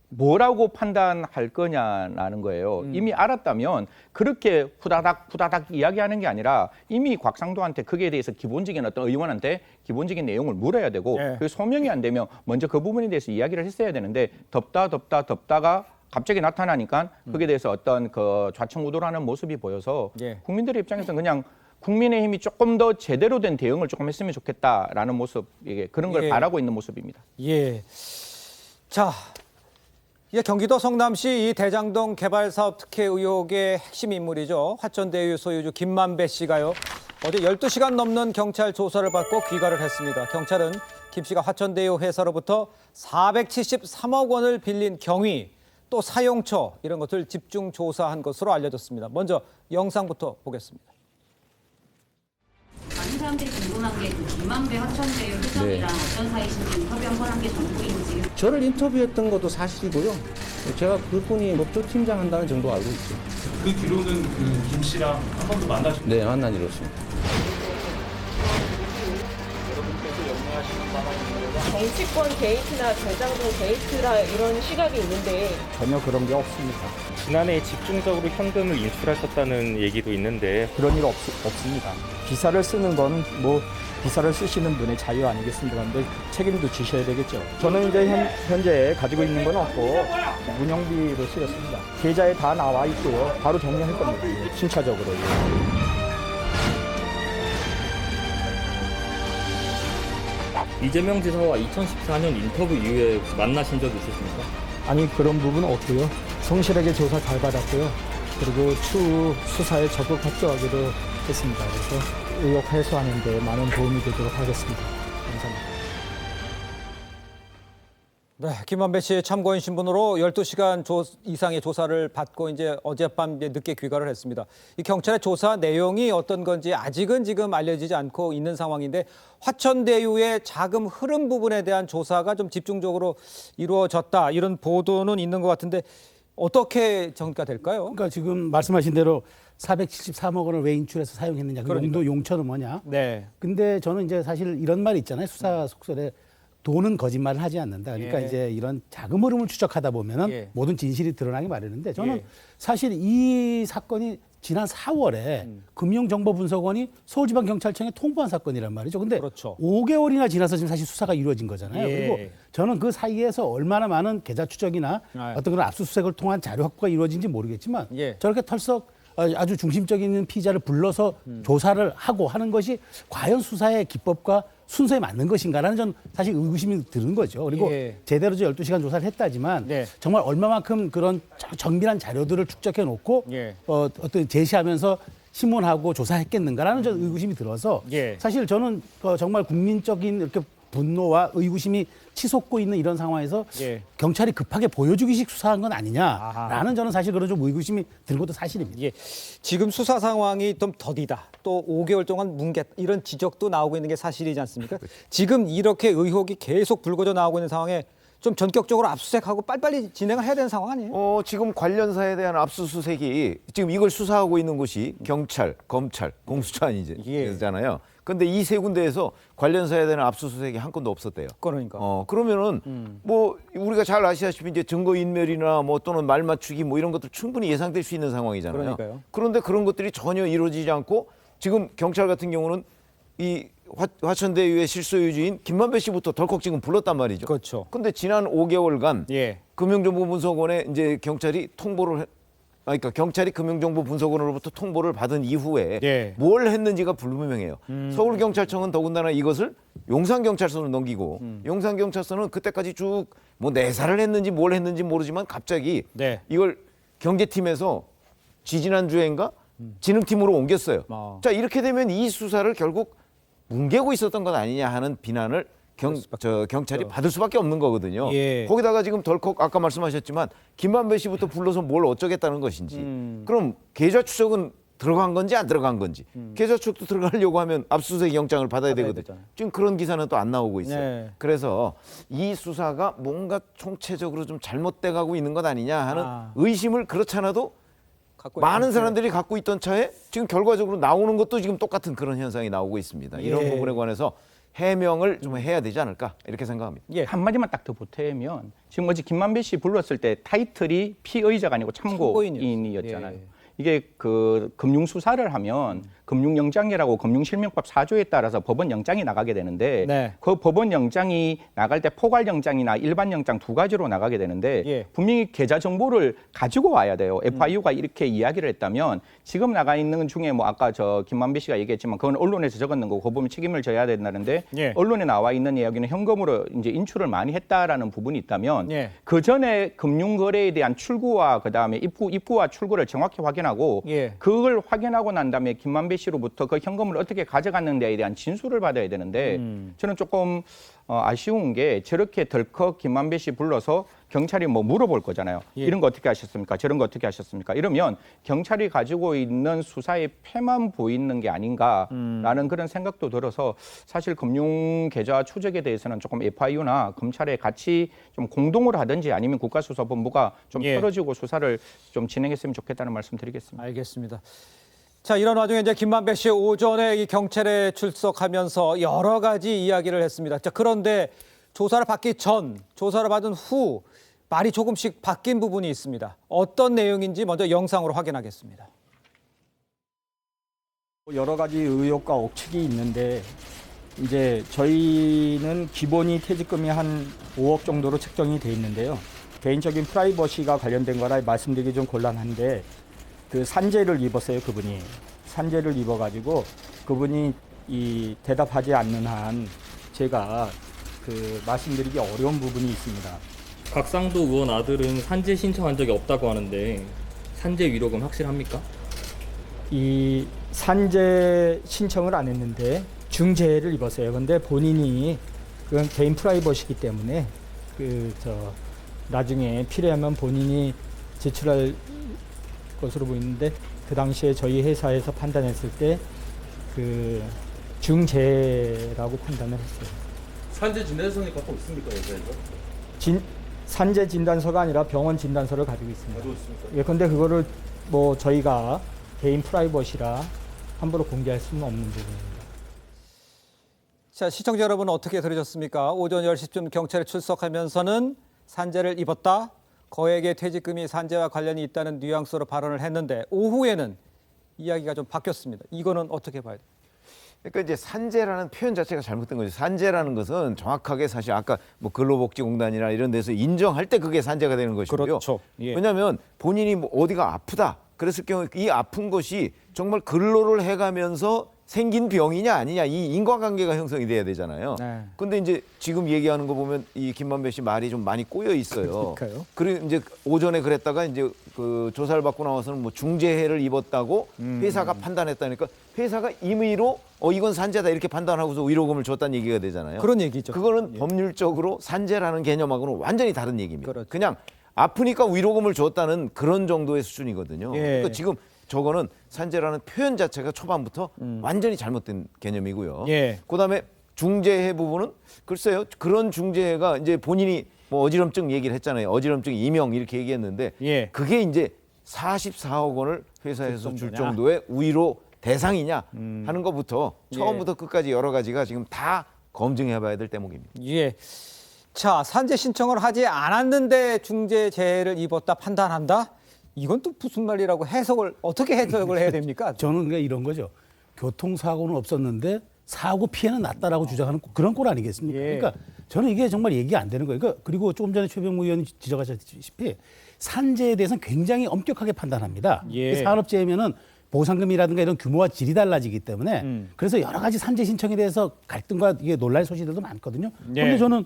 뭐라고 판단할 거냐라는 거예요. 이미 알았다면 그렇게 후다닥 이야기하는 게 아니라 이미 곽상도한테 거기에 대해서 기본적인 어떤 의원한테 기본적인 내용을 물어야 되고 예. 그 소명이 안 되면 먼저 그 부분에 대해서 이야기를 했어야 되는데 덥다가 갑자기 나타나니까 거기에 대해서 어떤 그 좌청우돌하는 모습이 보여서 예. 국민들의 입장에서는 그냥 국민의힘이 조금 더 제대로 된 대응을 조금 했으면 좋겠다라는 모습, 이게 그런 걸 예. 바라고 있는 모습입니다. 예. 자, 이제 경기도 성남시 이 대장동 개발 사업 특혜 의혹의 핵심 인물이죠. 화천대유 소유주 김만배 씨가요. 어제 12시간 넘는 경찰 조사를 받고 귀가를 했습니다. 경찰은 김 씨가 화천대유 회사로부터 473억 원을 빌린 경위, 또 사용처 이런 것들 집중 조사한 것으로 알려졌습니다. 먼저 영상부터 보겠습니다. 많은 사람들이 궁금한 게 그 김만배 화천대유 회장이랑 어떤 사이신지 인터뷰 한 번 한 게 전부인지. 저를 인터뷰했던 것도 사실이고요. 제가 그분이 법조팀장 한다는 정도 알고 있죠. 그 뒤로는 그 김 씨랑 한 번도 만나신? 네, 만난 일 없습니다. 정치권 게이트나 대장동 게이트라 이런 시각이 있는데 전혀 그런 게 없습니다. 지난해 집중적으로 현금을 인출하셨다는 얘기도 있는데 그런 일 없습니다. 기사를 쓰는 건 뭐 기사를 쓰시는 분의 자유 아니겠습니까? 근데 책임도 지셔야 되겠죠. 저는 이제 현재 가지고 있는 건 없고 운영비로 쓰였습니다. 계좌에 다 나와 있고요. 바로 정리할 겁니다. 순차적으로. 이재명 지사와 2014년 인터뷰 이후에 만나신 적 있으십니까? 아니 그런 부분은 없고요. 성실하게 조사 잘 받았고요. 그리고 추후 수사에 적극 협조하기로 했습니다. 그래서 의혹 해소하는 데 많은 도움이 되도록 하겠습니다. 감사합니다. 네, 김만배 씨의 참고인 신분으로 12시간 이상의 조사를 받고 이제 어젯밤 늦게 귀가를 했습니다. 이 경찰의 조사 내용이 어떤 건지 아직은 지금 알려지지 않고 있는 상황인데 화천대유의 자금 흐름 부분에 대한 조사가 좀 집중적으로 이루어졌다 이런 보도는 있는 것 같은데 어떻게 전개가 될까요? 그러니까 지금 말씀하신 대로 473억 원을 왜 인출해서 사용했느냐. 그 용처는 뭐냐. 네. 근데 저는 이제 사실 이런 말이 있잖아요. 수사 속설에 돈은 거짓말을 하지 않는다. 그러니까 이제 이런 자금 흐름을 추적하다 보면은 모든 진실이 드러나기 마련인데 저는 사실 이 사건이 지난 4월에 금융정보분석원이 서울지방경찰청에 통보한 사건이란 말이죠. 근데 5개월이나 지나서 지금 사실 수사가 이루어진 거잖아요. 그리고 저는 그 사이에서 얼마나 많은 계좌 추적이나 어떤 그런 압수수색을 통한 자료 확보가 이루어진지 모르겠지만 저렇게 털썩 아주 중심적인 피의자를 불러서 조사를 하고 하는 것이 과연 수사의 기법과 순서에 맞는 것인가라는 전 사실 의구심이 드는 거죠. 그리고 제대로 12시간 조사를 했다지만 정말 얼마만큼 그런 정밀한 자료들을 축적해 놓고 어떤 제시하면서 신문하고 조사했겠는가라는 전 의구심이 들어서 사실 저는 정말 국민적인 이렇게 분노와 의구심이 치솟고 있는 이런 상황에서 경찰이 급하게 보여주기식 수사한 건 아니냐라는 저는 사실 그런 좀 의구심이 든 것도 사실입니다. 지금 수사 상황이 좀 더디다. 또 5개월 동안 뭉갰다. 이런 지적도 나오고 있는 게 사실이지 않습니까? 지금 이렇게 의혹이 계속 불거져 나오고 있는 상황에 좀 전격적으로 압수수색하고 빨리빨리 진행을 해야 되는 상황 아니에요? 지금 관련사에 대한 압수수색이 지금 이걸 수사하고 있는 곳이 경찰, 검찰, 공수처잖아요. 근데 이 세 군데에서 관련사에 대한 압수수색이 한 건도 없었대요. 그러니까. 그러면은 뭐 우리가 잘 아시다시피 이제 증거인멸이나 뭐 또는 말 맞추기 뭐 이런 것들 충분히 예상될 수 있는 상황이잖아요. 그러니까요. 그런데 그런 것들이 전혀 이루어지지 않고 지금 경찰 같은 경우는 이 화천대유의 실소유주인 김만배 씨부터 덜컥 지금 불렀단 말이죠. 그렇죠. 근데 지난 5개월간 금융정보분석원에 이제 경찰이 그러니까 경찰이 금융정보분석원으로부터 통보를 받은 이후에 뭘 했는지가 불분명해요. 서울경찰청은 더군다나 이것을 용산경찰서로 넘기고 용산경찰서는 그때까지 쭉 뭐 내사를 했는지 뭘 했는지 모르지만 갑자기 이걸 경제팀에서 지지난주인가 진흥팀으로 옮겼어요. 아. 자, 이렇게 되면 이 수사를 결국 뭉개고 있었던 것 아니냐 하는 비난을 경찰이 받을 수밖에 없는 거거든요. 예. 거기다가 지금 덜컥 아까 말씀하셨지만 김만배 씨부터 불러서 뭘 어쩌겠다는 것인지. 그럼 계좌 추적은 들어간 건지 안 들어간 건지. 계좌 추적도 들어가려고 하면 압수수색 영장을 받아야 되거든요. 되잖아요. 지금 그런 기사는 또 안 나오고 있어요. 네. 그래서 이 수사가 뭔가 총체적으로 좀 잘못돼 가고 있는 것 아니냐 하는 의심을 그렇잖아도 많은 사람들이 갖고 있던 차에 지금 결과적으로 나오는 것도 지금 똑같은 그런 현상이 나오고 있습니다. 이런 예. 부분에 관해서 해명을 좀 해야 되지 않을까 이렇게 생각합니다. 예, 한마디만 딱 더 보태면 지금 어제 김만배 씨 불렀을 때 타이틀이 피의자가 아니고 참고인이었잖아요. 예. 이게 그 금융수사를 하면 금융영장이라고 금융실명법 4조에 따라서 법원영장이 나가게 되는데 네. 그 법원영장이 나갈 때 포괄영장이나 일반영장 두 가지로 나가게 되는데 예. 분명히 계좌 정보를 가지고 와야 돼요. FIU가 이렇게 이야기를 했다면 지금 나가 있는 중에 뭐 아까 저 김만배 씨가 얘기했지만 그건 언론에서 적었는 거고 그 보면 책임을 져야 된다는데 예. 언론에 나와 있는 이야기는 현금으로 이제 인출을 많이 했다라는 부분이 있다면 예. 그 전에 금융거래에 대한 출구와 그 다음에 입구와 출구를 정확히 확인하고 예. 그걸 확인하고 난 다음에 김만배 씨로부터 그 현금을 어떻게 가져갔는데에 대한 진술을 받아야 되는데 저는 조금 아쉬운 게 저렇게 덜컥 김만배 씨 불러서 경찰이 뭐 물어볼 거잖아요. 예. 이런 거 어떻게 하셨습니까? 저런 거 어떻게 하셨습니까? 이러면 경찰이 가지고 있는 수사의 패만 보이는 게 아닌가라는 그런 생각도 들어서 사실 금융 계좌 추적에 대해서는 조금 FIU나 검찰에 같이 좀 공동으로 하든지 아니면 국가수사본부가 좀 예. 틀어지고 수사를 좀 진행했으면 좋겠다는 말씀 드리겠습니다. 알겠습니다. 자, 이런 와중에 이제 김만배 씨 오전에 이 경찰에 출석하면서 여러 가지 이야기를 했습니다. 자, 그런데 조사를 받기 전, 조사를 받은 후 말이 조금씩 바뀐 부분이 있습니다. 어떤 내용인지 먼저 영상으로 확인하겠습니다. 여러 가지 의혹과 억측이 있는데 이제 저희는 기본이 퇴직금이 한 5억 정도로 책정이 돼 있는데요. 개인적인 프라이버시가 관련된 거라 말씀드리기 좀 곤란한데 그 산재를 입었어요, 그분이. 산재를 입어가지고 그분이 이 대답하지 않는 한 제가 그 말씀드리기 어려운 부분이 있습니다. 곽상도 의원 아들은 산재 신청한 적이 없다고 하는데 산재 위로금 확실합니까? 이 산재 신청을 안 했는데 중재를 입었어요. 근데 본인이 그건 개인 프라이버시기 때문에 나중에 필요하면 본인이 제출할 것으로 보이는데 그 당시에 저희 회사에서 판단했을 때 그 중재라고 판단을 했어요. 산재 진단서는 갖고 있습니까, 회사에서? 산재 진단서가 아니라 병원 진단서를 가지고 있습니다. 가지고 있습니까? 예, 근데 그거를 뭐 저희가 개인 프라이버시라 함부로 공개할 수는 없는 부분입니다. 자, 시청자 여러분 어떻게 들으셨습니까? 오전 10시쯤 경찰에 출석하면서는 산재를 입었다. 거액의 퇴직금이 산재와 관련이 있다는 뉘앙스로 발언을 했는데 오후에는 이야기가 좀 바뀌었습니다. 이거는 어떻게 봐야 돼요? 그러니까 이제 산재라는 표현 자체가 잘못된 거죠. 산재라는 것은 정확하게 사실 아까 뭐 근로복지공단이나 이런 데서 인정할 때 그게 산재가 되는 것이고요. 그렇죠. 예. 왜냐하면 본인이 뭐 어디가 아프다 그랬을 경우에 이 아픈 것이 정말 근로를 해가면서 생긴 병이냐 아니냐 이 인과관계가 형성이 돼야 되잖아요. 네. 근데 이제 지금 얘기하는 거 보면 이 김만배 씨 말이 좀 많이 꼬여 있어요. 그러니까요. 그리고 이제 오전에 그랬다가 이제 그 조사를 받고 나와서는 뭐 중재해를 입었다고 회사가 판단했다니까 회사가 임의로 이건 산재다 이렇게 판단하고서 위로금을 줬다는 얘기가 되잖아요. 그런 얘기죠. 그거는 예. 법률적으로 산재라는 개념하고는 완전히 다른 얘기입니다. 그렇죠. 그냥 아프니까 위로금을 줬다는 그런 정도의 수준이거든요. 예. 그러니까 지금 저거는 산재라는 표현 자체가 초반부터 완전히 잘못된 개념이고요. 예. 그다음에 중재해 부분은 글쎄요. 그런 중재가 이제 본인이 뭐 어지럼증 얘기를 했잖아요. 어지럼증 이명 이렇게 얘기했는데 예. 그게 이제 44억 원을 회사에서 줄 정도냐? 정도의 위로 대상이냐 하는 것부터 처음부터 끝까지 여러 가지가 지금 다 검증해 봐야 될 대목입니다. 예. 자, 산재 신청을 하지 않았는데 중재재해를 입었다 판단한다? 이건 또 무슨 말이라고 어떻게 해석을 해야 됩니까? 저는 그러니까 이런 거죠. 교통사고는 없었는데 사고 피해는 났다라고 주장하는 그런 꼴 아니겠습니까? 예. 그러니까 저는 이게 정말 얘기 안 되는 거예요. 그리고 조금 전에 최병무 의원이 지적하셨다시피 산재에 대해서는 굉장히 엄격하게 판단합니다. 예. 산업재해면은 보상금이라든가 이런 규모와 질이 달라지기 때문에 그래서 여러 가지 산재 신청에 대해서 갈등과 이게 논란의 소지들도 많거든요. 예. 그런데 저는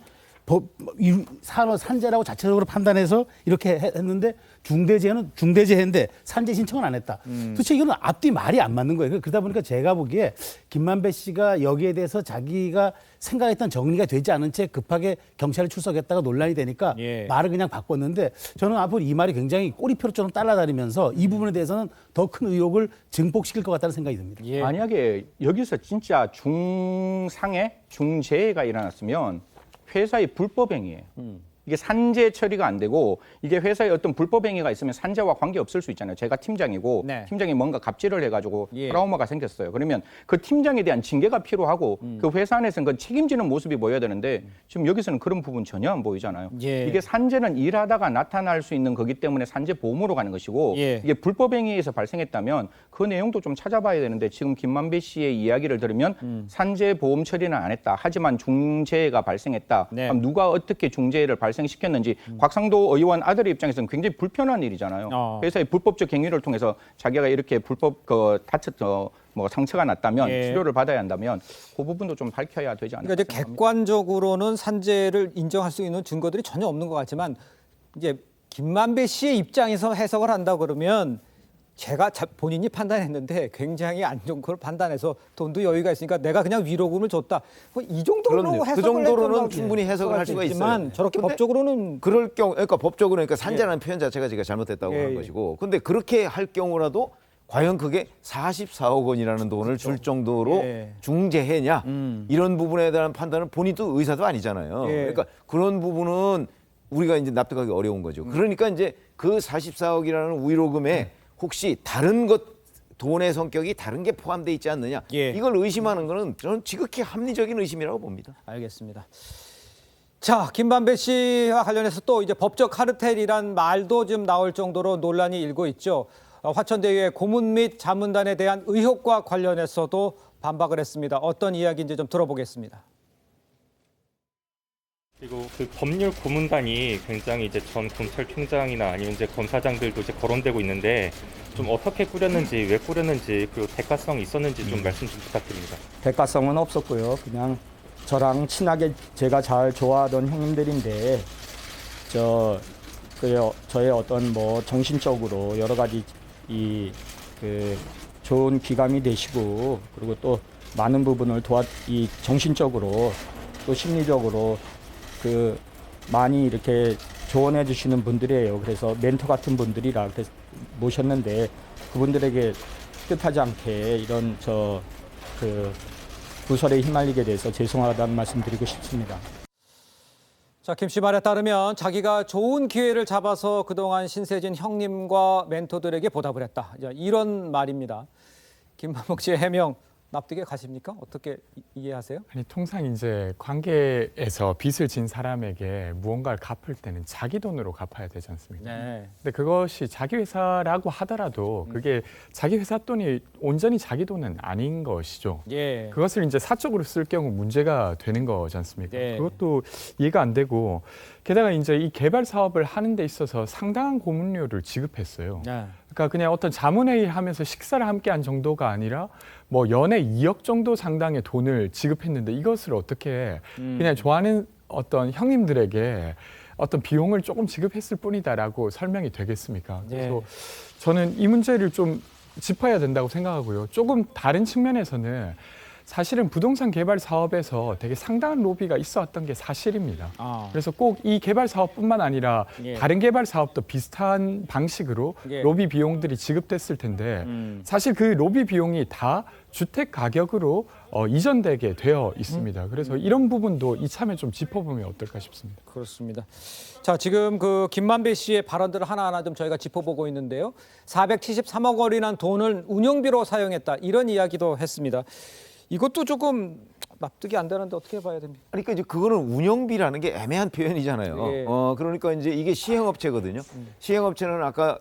산업 산재라고 자체적으로 판단해서 이렇게 했는데 중대재해는 중대재해인데 산재 신청은 안 했다. 도대체 이거는 앞뒤 말이 안 맞는 거예요. 그러다 보니까 제가 보기에 김만배 씨가 여기에 대해서 자기가 생각했던 정리가 되지 않은 채 급하게 경찰에 출석했다가 논란이 되니까 말을 그냥 바꿨는데 저는 앞으로 이 말이 굉장히 꼬리표처럼 따라다니면서 이 부분에 대해서는 더 큰 의혹을 증폭시킬 것 같다는 생각이 듭니다. 만약에 여기서 진짜 중상해, 중재해가 일어났으면 회사의 불법행위예요. 이게 산재 처리가 안 되고 이게 회사에 어떤 불법행위가 있으면 산재와 관계없을 수 있잖아요. 제가 팀장이고 팀장이 뭔가 갑질을 해가지고 트라우마가 생겼어요. 그러면 그 팀장에 대한 징계가 필요하고 그 회사 안에서는 그 책임지는 모습이 보여야 되는데 지금 여기서는 그런 부분 전혀 안 보이잖아요. 이게 산재는 일하다가 나타날 수 있는 거기 때문에 산재 보험으로 가는 것이고 이게 불법행위에서 발생했다면 그 내용도 좀 찾아봐야 되는데 지금 김만배 씨의 이야기를 들으면 산재 보험 처리는 안 했다. 하지만 중재해가 발생했다. 그럼 누가 어떻게 중재해를 발생시켰는지 곽상도 의원 아들의 입장에서는 굉장히 불편한 일이잖아요. 회사의 불법적 행위를 통해서 자기가 이렇게 불법 뭐 상처가 났다면 치료를 받아야 한다면 그 부분도 좀 밝혀야 되지 않을까. 그러니까 이제 객관적으로는 산재를 인정할 수 있는 증거들이 전혀 없는 것 같지만 이제 김만배 씨의 입장에서 해석을 한다 그러면 제가 본인이 판단했는데 굉장히 안 좋은 걸 판단해서 돈도 여유가 있으니까 내가 그냥 위로금을 줬다. 뭐 이 정도로 해석을 그 정도로는 충분히 해석을 할 수가 있지만 저렇게 법적으로는 그럴 경우 그러니까 법적으로 그러니까 산재라는 표현 자체가 제가 잘못됐다고 하는 것이고 근데 그렇게 할 경우라도 과연 그게 44억 원이라는 돈을 줄 정도로 중재해냐 이런 부분에 대한 판단은 본인도 의사도 아니잖아요. 그러니까 그런 부분은 우리가 이제 납득하기 어려운 거죠. 그러니까 이제 그 44억이라는 위로금에 혹시 다른 것 돈의 성격이 다른 게 포함되어 있지 않느냐 이걸 의심하는 거는 저는 지극히 합리적인 의심이라고 봅니다. 알겠습니다. 자, 김만배 씨와 관련해서 또 이제 법적 카르텔이란 말도 좀 나올 정도로 논란이 일고 있죠. 화천대유의 고문 및 자문단에 대한 의혹과 관련해서도 반박을 했습니다. 어떤 이야기인지 좀 들어보겠습니다. 그리고 그 법률 고문단이 굉장히 이제 전 검찰총장이나 아니면 이제 검사장들도 이제 거론되고 있는데 좀 어떻게 꾸렸는지 왜 꾸렸는지 그리고 대가성이 있었는지 좀 말씀 좀 부탁드립니다. 대가성은 없었고요. 그냥 저랑 친하게 제가 잘 좋아하던 형님들인데 저의 어떤 뭐 정신적으로 여러 가지 좋은 귀감이 되시고 그리고 또 많은 부분을 정신적으로 또 심리적으로 많이 이렇게 조언해 주시는 분들이에요. 그래서 멘토 같은 분들이라 그래서 모셨는데 그분들에게 뜻하지 않게 이런 구설에 휘말리게 돼서 죄송하다는 말씀드리고 싶습니다. 자, 김 씨 말에 따르면 자기가 좋은 기회를 잡아서 그동안 신세진 형님과 멘토들에게 보답을 했다. 이런 말입니다. 김만복 씨의 해명 납득에 가십니까? 어떻게 이해하세요? 아니 통상 이제 관계에서 빚을 진 사람에게 무언가를 갚을 때는 자기 돈으로 갚아야 되지 않습니까? 근데 그것이 자기 회사라고 하더라도 그게 자기 회사 돈이 온전히 자기 돈은 아닌 것이죠. 그것을 이제 사적으로 쓸 경우 문제가 되는 거지 않습니까? 그것도 이해가 안 되고 게다가 이제 이 개발 사업을 하는 데 있어서 상당한 고문료를 지급했어요. 그러니까 그냥 어떤 자문회의 하면서 식사를 함께 한 정도가 아니라 뭐 연에 2억 정도 상당의 돈을 지급했는데 이것을 어떻게 그냥 좋아하는 어떤 형님들에게 어떤 비용을 조금 지급했을 뿐이다라고 설명이 되겠습니까? 그래서 저는 이 문제를 좀 짚어야 된다고 생각하고요. 조금 다른 측면에서는 사실은 부동산 개발 사업에서 되게 상당한 로비가 있었던 게 사실입니다. 그래서 꼭 이 개발 사업뿐만 아니라 다른 개발 사업도 비슷한 방식으로 로비 비용들이 지급됐을 텐데 사실 그 로비 비용이 다 주택 가격으로 이전되게 되어 있습니다. 그래서 이런 부분도 이참에 좀 짚어보면 어떨까 싶습니다. 그렇습니다. 자, 지금 그 김만배 씨의 발언들을 하나하나 좀 저희가 짚어보고 있는데요. 473억 원이란 돈을 운영비로 사용했다. 이런 이야기도 했습니다. 이것도 조금 납득이 안 되는데 어떻게 봐야 됩니까? 그러니까 이제 그거는 운영비라는 게 애매한 표현이잖아요. 그러니까 이제 이게 시행업체거든요. 시행업체는 아까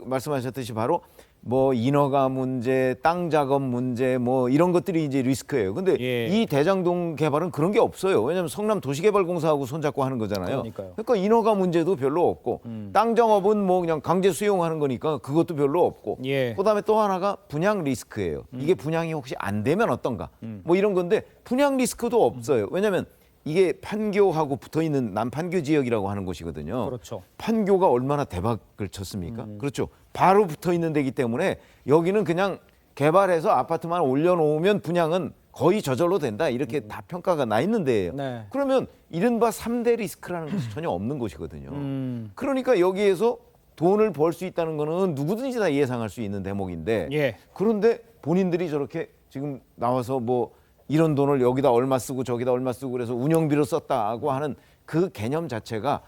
말씀하셨듯이 바로 뭐 인허가 문제, 땅 작업 문제 뭐 이런 것들이 이제 리스크예요. 근데 이 대장동 개발은 그런 게 없어요. 왜냐하면 성남 도시개발공사하고 손잡고 하는 거잖아요. 그러니까 인허가 문제도 별로 없고 땅 정업은 뭐 그냥 강제 수용하는 거니까 그것도 별로 없고 그다음에 또 하나가 분양 리스크예요. 이게 분양이 혹시 안 되면 어떤가 뭐 이런 건데 분양 리스크도 없어요. 왜냐하면 이게 판교하고 붙어 있는 남판교 지역이라고 하는 곳이거든요. 그렇죠. 판교가 얼마나 대박을 쳤습니까? 그렇죠. 바로 붙어 있는 데기 때문에 여기는 그냥 개발해서 아파트만 올려놓으면 분양은 거의 저절로 된다. 이렇게 다 평가가 나 있는 데예요. 네. 그러면 이른바 3대 리스크라는 것이 전혀 없는 곳이거든요. 그러니까 여기에서 돈을 벌 수 있다는 거는 누구든지 다 예상할 수 있는 대목인데 예. 그런데 본인들이 저렇게 지금 나와서 뭐 이런 돈을 여기다 얼마 쓰고 저기다 얼마 쓰고 그래서 운영비로 썼다고 하는 그 개념 자체가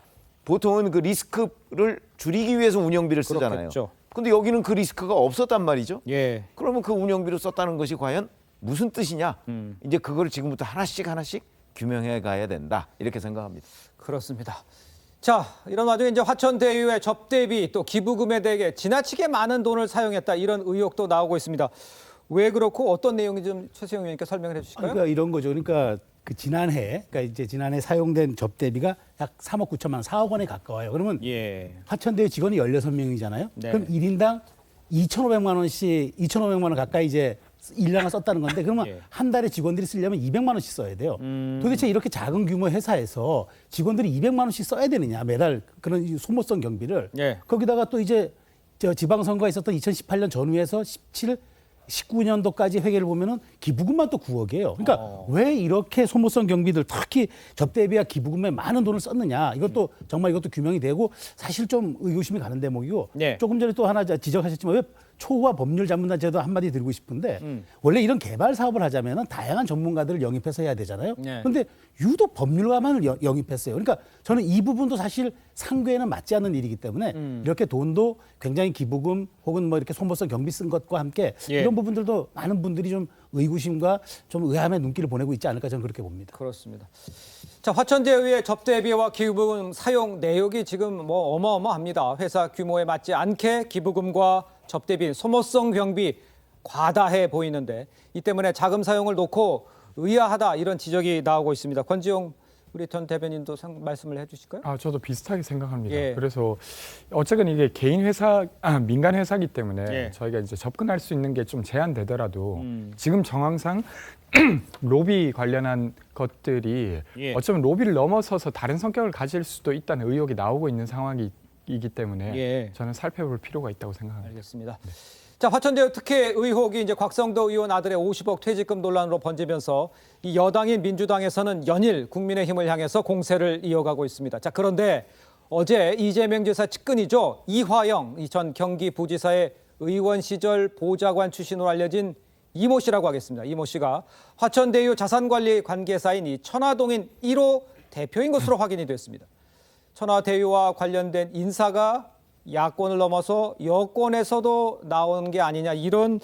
보통은 그 리스크를 줄이기 위해서 운영비를 쓰잖아요. 그렇겠죠. 근데 여기는 그 리스크가 없었단 말이죠. 예. 그러면 그 운영비로 썼다는 것이 과연 무슨 뜻이냐? 이제 그걸 지금부터 하나씩 규명해 가야 된다. 이렇게 생각합니다. 그렇습니다. 자, 이런 와중에 이제 화천대유의 접대비 또 기부금에 대해 지나치게 많은 돈을 사용했다 이런 의혹도 나오고 있습니다. 왜 그렇고 어떤 내용인지 좀 최수영 의원님께 설명을 해주실까요? 그러니까 이런 거죠. 그러니까 그 지난해, 그러니까 이제 지난해 사용된 접대비가 약 3억 9천만 원, 4억 원에 가까워요. 그러면 예. 화천대유 직원이 16명이잖아요. 네. 그럼 1인당 2,500만 원씩, 2,500만 원 가까이 이제 1년을 썼다는 건데 그러면 예. 한 달에 직원들이 쓰려면 200만 원씩 써야 돼요. 도대체 이렇게 작은 규모 회사에서 직원들이 200만 원씩 써야 되느냐, 매달 그런 소모성 경비를. 예. 거기다가 또 이제 저 지방선거가 있었던 2018년 전후에서 19년도까지 회계를 보면은 기부금만 또 9억이에요. 그러니까 왜 이렇게 소모성 경비들 특히 접대비와 기부금에 많은 돈을 썼느냐. 이것도 정말 이것도 규명이 되고 사실 좀 의구심이 가는 대목이고 네. 조금 전에 또 하나 지적하셨지만 왜 초호화 법률 자문단체도 한마디 드리고 싶은데 원래 이런 개발 사업을 하자면은 다양한 전문가들을 영입해서 해야 되잖아요. 네. 그런데 유독 법률가만을 영입했어요. 그러니까 저는 이 부분도 사실 상규에는 맞지 않는 일이기 때문에 이렇게 돈도 굉장히 기부금 혹은 뭐 이렇게 소모성 경비 쓴 것과 함께 예. 이런 부분들도 많은 분들이 좀 의구심과 좀 의아함의 눈길을 보내고 있지 않을까 저는 그렇게 봅니다. 그렇습니다. 자, 화천대유의 접대비와 기부금 사용 내역이 지금 뭐 어마어마합니다. 회사 규모에 맞지 않게 기부금과 접대비, 소모성 경비 과다해 보이는데 이 때문에 자금 사용을 놓고 의아하다 이런 지적이 나오고 있습니다. 권지용 우리 전 대변인도 말씀을 해주실까요? 저도 비슷하게 생각합니다. 예. 그래서 어쨌든 이게 개인 회사, 민간 회사기 때문에 예. 저희가 이제 접근할 수 있는 게 좀 제한되더라도 지금 정황상 로비 관련한 것들이 예. 어쩌면 로비를 넘어서서 다른 성격을 가질 수도 있다는 의혹이 나오고 있는 상황이기 때문에 예. 저는 살펴볼 필요가 있다고 생각합니다. 알겠습니다. 자, 화천대유 특혜 의혹이 이제 곽성도 의원 아들의 50억 퇴직금 논란으로 번지면서 이 여당인 민주당에서는 연일 국민의힘을 향해서 공세를 이어가고 있습니다. 자, 그런데 어제 이재명 지사 측근이죠. 이화영 전 경기부지사의 의원 시절 보좌관 출신으로 알려진 이모 씨라고 하겠습니다. 이모 씨가 화천대유 자산관리 관계사인 이 천화동인 1호 대표인 것으로 확인이 됐습니다. 천화대유와 관련된 인사가 야권을 넘어서 여권에서도 나온 게 아니냐 이런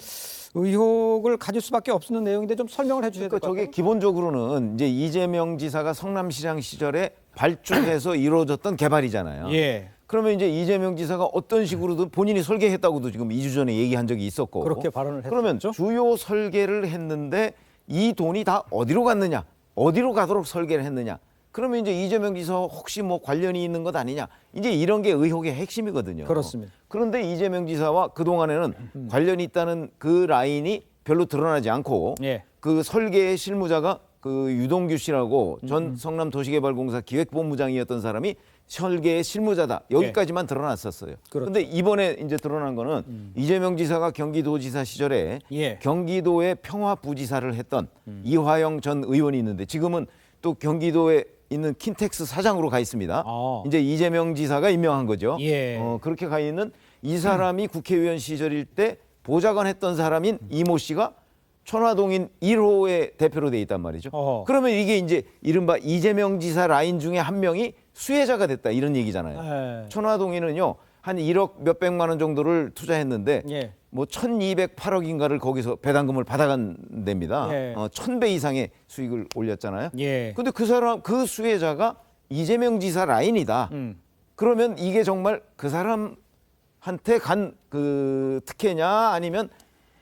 의혹을 가질 수밖에 없는 내용인데 좀 설명을 해주셔야 될 것 같아요. 저게 기본적으로는 이제 이재명 지사가 성남시장 시절에 발주해서 이루어졌던 개발이잖아요. 예. 그러면 이제 이재명 지사가 어떤 식으로든 본인이 설계했다고도 지금 2주 전에 얘기한 적이 있었고. 그렇게 발언을 했죠. 그러면 주요 설계를 했는데 이 돈이 다 어디로 갔느냐? 어디로 가도록 설계를 했느냐? 그러면 이제 이재명 지사 혹시 뭐 관련이 있는 것 아니냐? 이제 이런 게 의혹의 핵심이거든요. 그렇습니다. 그런데 이재명 지사와 그동안에는 관련이 있다는 그 라인이 별로 드러나지 않고 예. 그 설계의 실무자가 그 유동규 씨라고 전 성남도시개발공사 기획본부장이었던 사람이 설계의 실무자다. 여기까지만 드러났었어요. 그런데 이번에 이제 드러난 거는 이재명 지사가 경기도지사 시절에 예. 경기도의 평화부지사를 했던 이화영 전 의원이 있는데 지금은 또 경기도에 있는 킨텍스 사장으로 가 있습니다. 이제 이재명 지사가 임명한 거죠. 예. 그렇게 가 있는 이 사람이 국회의원 시절일 때 보좌관 했던 사람인 이모 씨가 천화동인 1호의 대표로 돼 있단 말이죠. 그러면 이게 이제 이른바 이재명 지사 라인 중에 한 명이 수혜자가 됐다 이런 얘기잖아요. 천화동인은요 한 1억 몇백만 원 정도를 투자했는데 예. 뭐 1,208억인가를 거기서 배당금을 받아간 데입니다. 예. 1,000배 이상의 수익을 올렸잖아요. 예. 근데 그 사람 그 수혜자가 이재명 지사 라인이다. 그러면 이게 정말 그 사람한테 간 그 특혜냐 아니면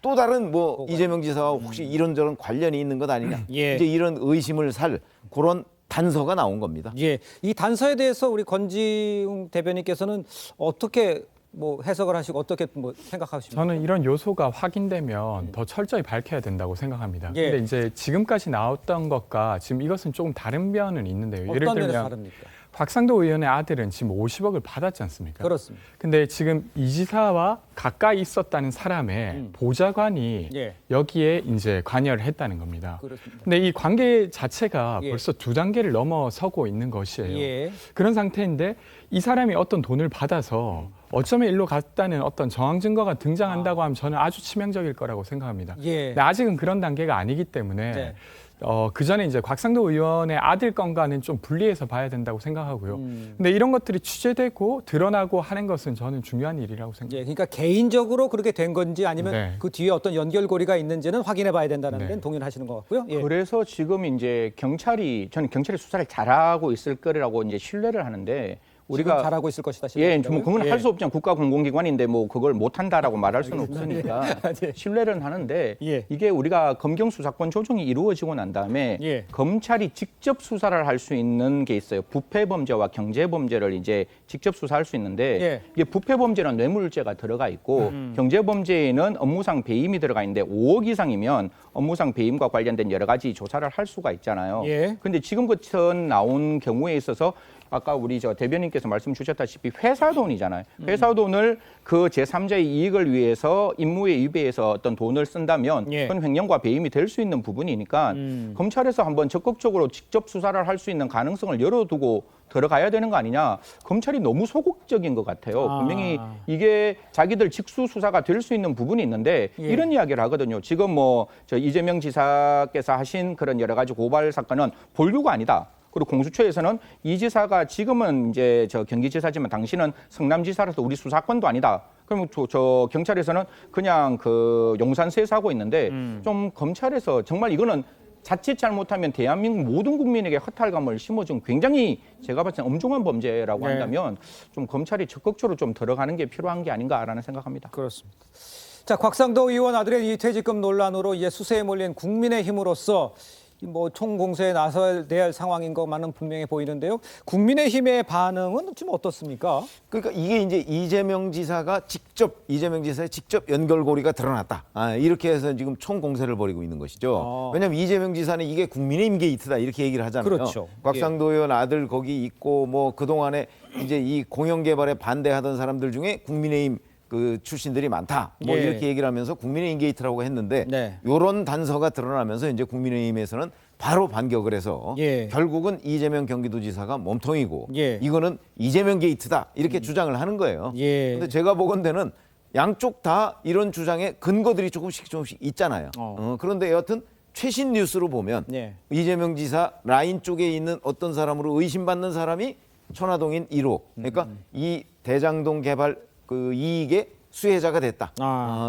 또 다른 뭐 이재명 지사와 혹시 이런저런 관련이 있는 것 아니냐. 예. 이제 이런 의심을 살 그런 단서가 나온 겁니다. 예, 이 단서에 대해서 우리 권지웅 대변인께서는 어떻게 뭐 해석을 하시고 어떻게 뭐 생각하십니까? 저는 이런 요소가 확인되면 더 철저히 밝혀야 된다고 생각합니다. 예. 근데 이제 지금까지 나왔던 것과 지금 이것은 조금 다른 면은 있는데요. 예를 어떤 면에서 들면 다릅니까? 곽상도 의원의 아들은 지금 50억을 받았지 않습니까? 그렇습니다. 근데 지금 이 지사와 가까이 있었다는 사람의 보좌관이 예. 여기에 이제 관여를 했다는 겁니다. 그렇습니다. 근데 이 관계 자체가 예. 벌써 2단계를 넘어서고 있는 것이에요. 예. 그런 상태인데 이 사람이 어떤 돈을 받아서 어쩌면 일로 갔다는 어떤 정황 증거가 등장한다고 하면 저는 아주 치명적일 거라고 생각합니다. 예. 근데 아직은 그런 단계가 아니기 때문에 네. 그 전에 이제 곽상도 의원의 아들 건과는 좀 분리해서 봐야 된다고 생각하고요. 근데 이런 것들이 취재되고 드러나고 하는 것은 저는 중요한 일이라고 생각합니다. 예, 그러니까 개인적으로 그렇게 된 건지 아니면 네. 그 뒤에 어떤 연결고리가 있는지는 확인해 봐야 된다는 데는 동의하시는 것 같고요. 예. 그래서 지금 이제 저는 경찰이 수사를 잘하고 있을 거라고 이제 신뢰를 하는데 우리가 잘하고 있을 것이다. 예, 좀 그건 예. 할 수 없잖아요. 국가 공공기관인데 뭐 그걸 못한다라고 말할 수는 없으니까 예. 신뢰는 하는데 예. 이게 우리가 검경 수사권 조정이 이루어지고 난 다음에 예. 검찰이 직접 수사를 할 수 있는 게 있어요. 부패 범죄와 경제 범죄를 이제 직접 수사할 수 있는데 예. 이게 부패 범죄는 뇌물죄가 들어가 있고 경제 범죄에는 업무상 배임이 들어가 있는데 5억 이상이면 업무상 배임과 관련된 여러 가지 조사를 할 수가 있잖아요. 예. 근데 지금 같은 나온 경우에 있어서 아까 우리 대변인께서 말씀 주셨다시피 회사 돈이잖아요. 회사 돈을 그 제3자의 이익을 위해서 임무에 위배해서 어떤 돈을 쓴다면 예. 그건 횡령과 배임이 될 수 있는 부분이니까 검찰에서 한번 적극적으로 직접 수사를 할 수 있는 가능성을 열어두고 들어가야 되는 거 아니냐. 검찰이 너무 소극적인 것 같아요. 분명히 이게 자기들 직수 수사가 될 수 있는 부분이 있는데 예. 이런 이야기를 하거든요. 지금 이재명 지사께서 하신 그런 여러 가지 고발 사건은 본류가 아니다. 그리고 공수처에서는 이 지사가 지금은 이제 경기지사지만 당신은 성남지사라서 우리 수사권도 아니다. 그러면 저 경찰에서는 그냥 그 용산세에서 하고 있는데 좀 검찰에서 정말 이거는 자칫 잘못하면 대한민국 모든 국민에게 허탈감을 심어준 굉장히 제가 봤을 때 엄중한 범죄라고 네. 한다면 좀 검찰이 적극적으로 좀 들어가는 게 필요한 게 아닌가라는 생각합니다. 그렇습니다. 자, 곽상도 의원 아들의 이 퇴직금 논란으로 이제 수세에 몰린 국민의힘으로서 뭐 총공세에 나서야 될 상황인 것만은 분명해 보이는데요. 국민의힘의 반응은 지금 어떻습니까? 그러니까 이게 이제 이재명 지사의 직접 연결고리가 드러났다. 이렇게 해서 지금 총공세를 벌이고 있는 것이죠. 왜냐하면 이재명 지사는 이게 국민의힘 게이트다 이렇게 얘기를 하잖아요. 그렇죠. 곽상도 의원 아들 거기 있고 뭐 그동안에 이제 이 공영개발에 반대하던 사람들 중에 국민의힘 그 출신들이 많다. 뭐 예. 이렇게 얘기를 하면서 국민의힘 게이트라고 했는데 네. 이런 단서가 드러나면서 이제 국민의힘에서는 바로 반격을 해서 예. 결국은 이재명 경기도지사가 몸통이고 예. 이거는 이재명 게이트다 이렇게 주장을 하는 거예요. 예. 근데 제가 보건대는 양쪽 다 이런 주장에 근거들이 조금씩 있잖아요. 그런데 여하튼 최신 뉴스로 보면 예. 이재명 지사 라인 쪽에 있는 어떤 사람으로 의심받는 사람이 천화동인 1호. 그러니까 이 대장동 개발 그 이익의 수혜자가 됐다.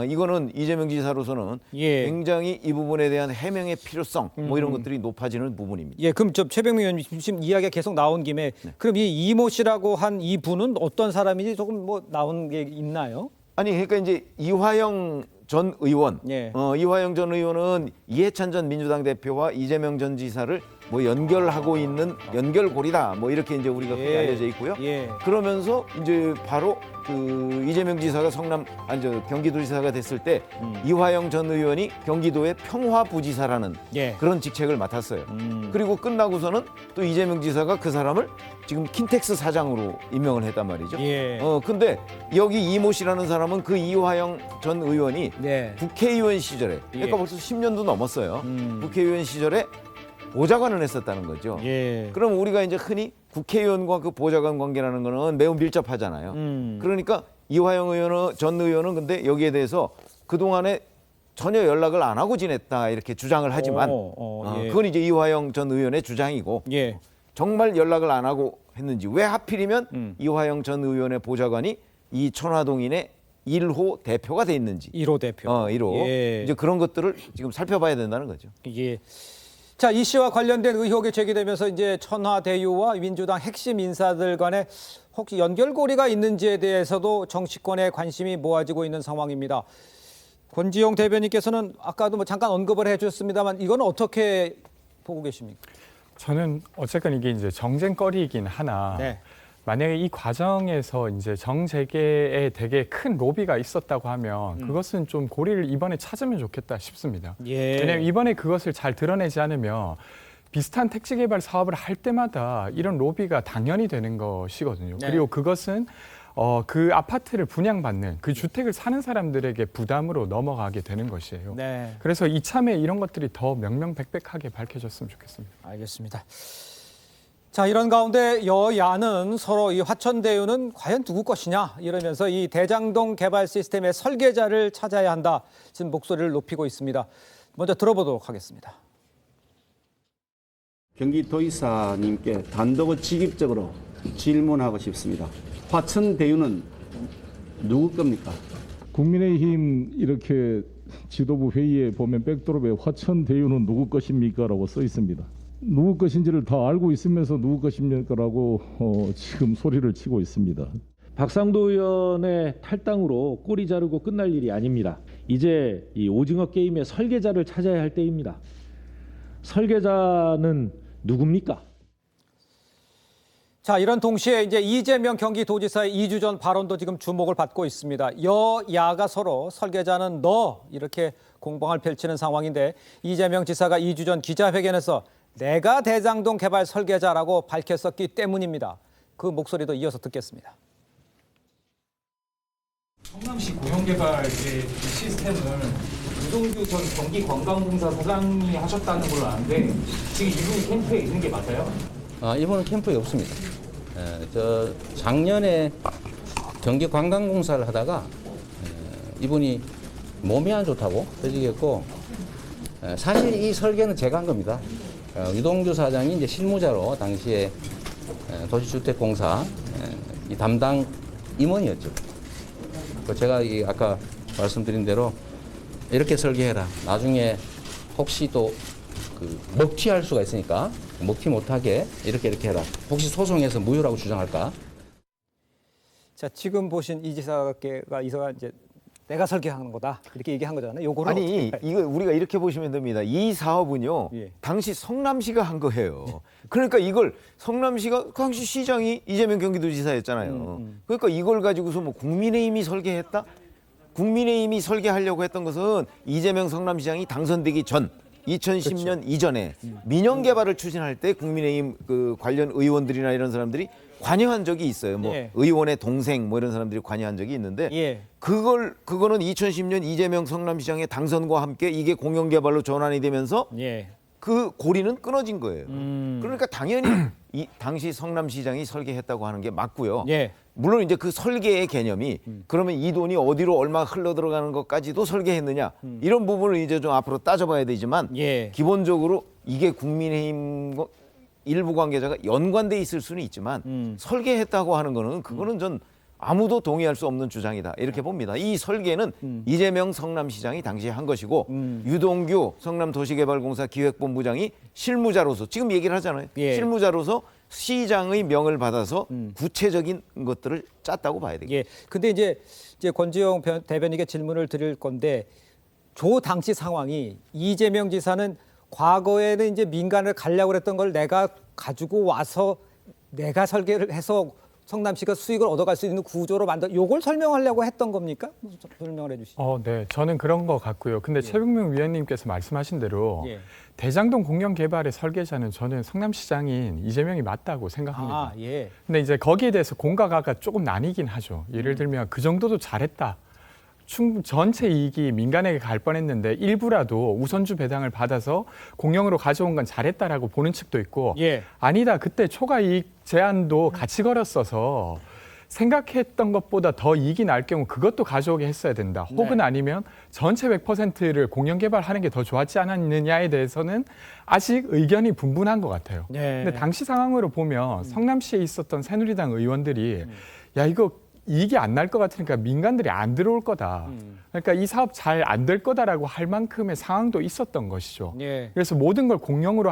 이거는 이재명 지사로서는 예. 굉장히 이 부분에 대한 해명의 필요성 뭐 이런 것들이 높아지는 부분입니다. 예, 그럼 최병민 의원님 지금 이야기가 계속 나온 김에 그럼 이 이모 씨라고 한 이 분은 어떤 사람인지 조금 뭐 나온 게 있나요? 아니 그러니까 이제 이화영 전 의원, 예. 이화영 전 의원은 이해찬 전 민주당 대표와 이재명 전 지사를 뭐 연결하고 있는 연결고리다. 뭐 이렇게 이제 우리가 그렇게 알려져 있고요. 예. 그러면서 이제 바로 그 이재명 지사가 경기도지사가 됐을 때 이화영 전 의원이 경기도의 평화부지사라는 예. 그런 직책을 맡았어요. 그리고 끝나고서는 또 이재명 지사가 그 사람을 지금 킨텍스 사장으로 임명을 했단 말이죠. 예. 근데 여기 이모 씨라는 사람은 그 이화영 전 의원이 네. 국회의원 시절에 그러니까 예. 벌써 10년도 넘었어요. 국회의원 시절에 보좌관을 했었다는 거죠. 예. 그럼 우리가 이제 흔히 국회의원과 그 보좌관 관계라는 거는 매우 밀접하잖아요. 그러니까 이화영 전 의원은 근데 여기에 대해서 그동안에 전혀 연락을 안 하고 지냈다 이렇게 주장을 하지만 예. 그건 이제 이화영 전 의원의 주장이고 예. 정말 연락을 안 하고 했는지 왜 하필이면 이화영 전 의원의 보좌관이 이 천화동인의 1호 대표가 돼 있는지 1호 대표. 1호 예. 이제 그런 것들을 지금 살펴봐야 된다는 거죠. 예. 자, 이 씨와 관련된 의혹이 제기되면서 이제 천하대유와 민주당 핵심 인사들 간에 혹시 연결고리가 있는지에 대해서도 정치권의 관심이 모아지고 있는 상황입니다. 권지용 대변인께서는 아까도 뭐 잠깐 언급을 해주셨습니다만 이건 어떻게 보고 계십니까? 저는 어쨌건 이게 이제 정쟁거리이긴 하나 네. 만약에 이 과정에서 이제 정재계에 되게 큰 로비가 있었다고 하면 그것은 좀 고리를 이번에 찾으면 좋겠다 싶습니다. 왜냐하면 이번에 그것을 잘 드러내지 않으면 비슷한 택지 개발 사업을 할 때마다 이런 로비가 당연히 되는 것이거든요. 그리고 그것은 그 아파트를 분양받는 그 주택을 사는 사람들에게 부담으로 넘어가게 되는 것이에요. 그래서 이참에 이런 것들이 더 명명백백하게 밝혀졌으면 좋겠습니다. 알겠습니다. 자, 이런 가운데 여야는 서로 이 화천대유는 과연 누구 것이냐 이러면서 이 대장동 개발 시스템의 설계자를 찾아야 한다. 지금 목소리를 높이고 있습니다. 먼저 들어보도록 하겠습니다. 경기도지사님께 단독 직접적으로 질문하고 싶습니다. 화천대유는 누구 겁니까? 국민의힘 이렇게 지도부 회의에 보면 백드롭에 화천대유는 누구 것입니까? 라고 써 있습니다. 누구 것인지를 다 알고 있으면서 누구 것입니까? 라고 지금 소리를 치고 있습니다. 박상도 의원의 탈당으로 꼬리 자르고 끝날 일이 아닙니다. 이제 이 오징어 게임의 설계자를 찾아야 할 때입니다. 설계자는 누굽니까? 자, 이런 동시에 이제 이재명 경기도지사의 2주 전 발언도 지금 주목을 받고 있습니다. 여야가 서로 설계자는 너 이렇게 공방을 펼치는 상황인데 이재명 지사가 2주 전 기자회견에서 내가 대장동 개발 설계자라고 밝혔었기 때문입니다. 그 목소리도 이어서 듣겠습니다. 성남시 공영개발 시스템을 유동규 전 경기관광공사 사장님이 하셨다는 걸로 아는데 지금 이분이 캠프에 있는 게 맞아요? 이분은 캠프에 없습니다. 저 작년에 경기관광공사를 하다가 이분이 몸이 안 좋다고 퇴직했고 사실 이 설계는 제가 한 겁니다. 유동규 사장이 이제 실무자로 당시에 도시주택공사 이 담당 임원이었죠. 제가 아까 말씀드린 대로 이렇게 설계해라. 나중에 혹시 또 먹튀할 수가 있으니까 먹튀 못하게 이렇게 해라. 혹시 소송해서 무효라고 주장할까? 자, 지금 보신 이 지사가 이제 내가 설계하는 거다 이렇게 얘기한 거잖아요. 요거를 아니 이거 우리가 이렇게 보시면 됩니다. 이 사업은요 당시 성남시가 한 거예요. 그러니까 이걸 성남시가 그 당시 시장이 이재명 경기도지사였잖아요. 그러니까 이걸 가지고서 뭐 국민의힘이 설계했다? 국민의힘이 설계하려고 했던 것은 이재명 성남시장이 당선되기 전 2010년 이전에 민영 개발을 추진할 때 국민의힘 그 관련 의원들이나 이런 사람들이 관여한 적이 있어요. 뭐 의원의 동생 뭐 이런 사람들이 관여한 적이 있는데 그거는 2010년 이재명 성남시장의 당선과 함께 이게 공영개발로 전환이 되면서 그 고리는 끊어진 거예요. 그러니까 당연히 이 당시 성남시장이 설계했다고 하는 게 맞고요. 물론 이제 그 설계의 개념이 그러면 이 돈이 어디로 얼마 흘러 들어가는 것까지도 설계했느냐 이런 부분을 이제 좀 앞으로 따져봐야 되지만 기본적으로 이게 국민의힘 일부 관계자가 연관돼 있을 수는 있지만 설계했다고 하는 거는 그거는 전 아무도 동의할 수 없는 주장이다 이렇게 봅니다. 이 설계는 이재명 성남시장이 당시에 한 것이고 유동규 성남도시개발공사 기획본부장이 실무자로서 지금 얘기를 하잖아요. 실무자로서 시장의 명을 받아서 구체적인 것들을 짰다고 봐야 되겠죠. 근데 이제 권지영 대변인에게 질문을 드릴 건데 조 당시 상황이 이재명 지사는 과거에는 이제 민간을 가려고 했던 걸 내가 가지고 와서 내가 설계를 해서 성남시가 수익을 얻어갈 수 있는 구조로 요걸 설명하려고 했던 겁니까? 설명을 해주시죠. 네, 저는 그런 것 같고요. 근데 최병명 위원님께서 말씀하신 대로 대장동 공영 개발의 설계자는 저는 성남시장인 이재명이 맞다고 생각합니다. 근데 이제 거기에 대해서 공과가가 조금 나뉘긴 하죠. 예를 들면 그 정도도 잘했다. 전체 이익이 민간에게 갈 뻔했는데 일부라도 우선주 배당을 받아서 공영으로 가져온 건 잘했다라고 보는 측도 있고 아니다. 그때 초과 이익 제한도 같이 걸었어서 생각했던 것보다 더 이익이 날 경우 그것도 가져오게 했어야 된다. 혹은 아니면 전체 100%를 공영 개발하는 게 더 좋았지 않았느냐에 대해서는 아직 의견이 분분한 것 같아요. 근데 당시 상황으로 보면 성남시에 있었던 새누리당 의원들이 야 이거 이익이 안 날 것 같으니까 민간들이 안 들어올 거다. 그러니까 이 사업 잘 안 될 거다라고 할 만큼의 상황도 있었던 것이죠. 그래서 모든 걸 공영으로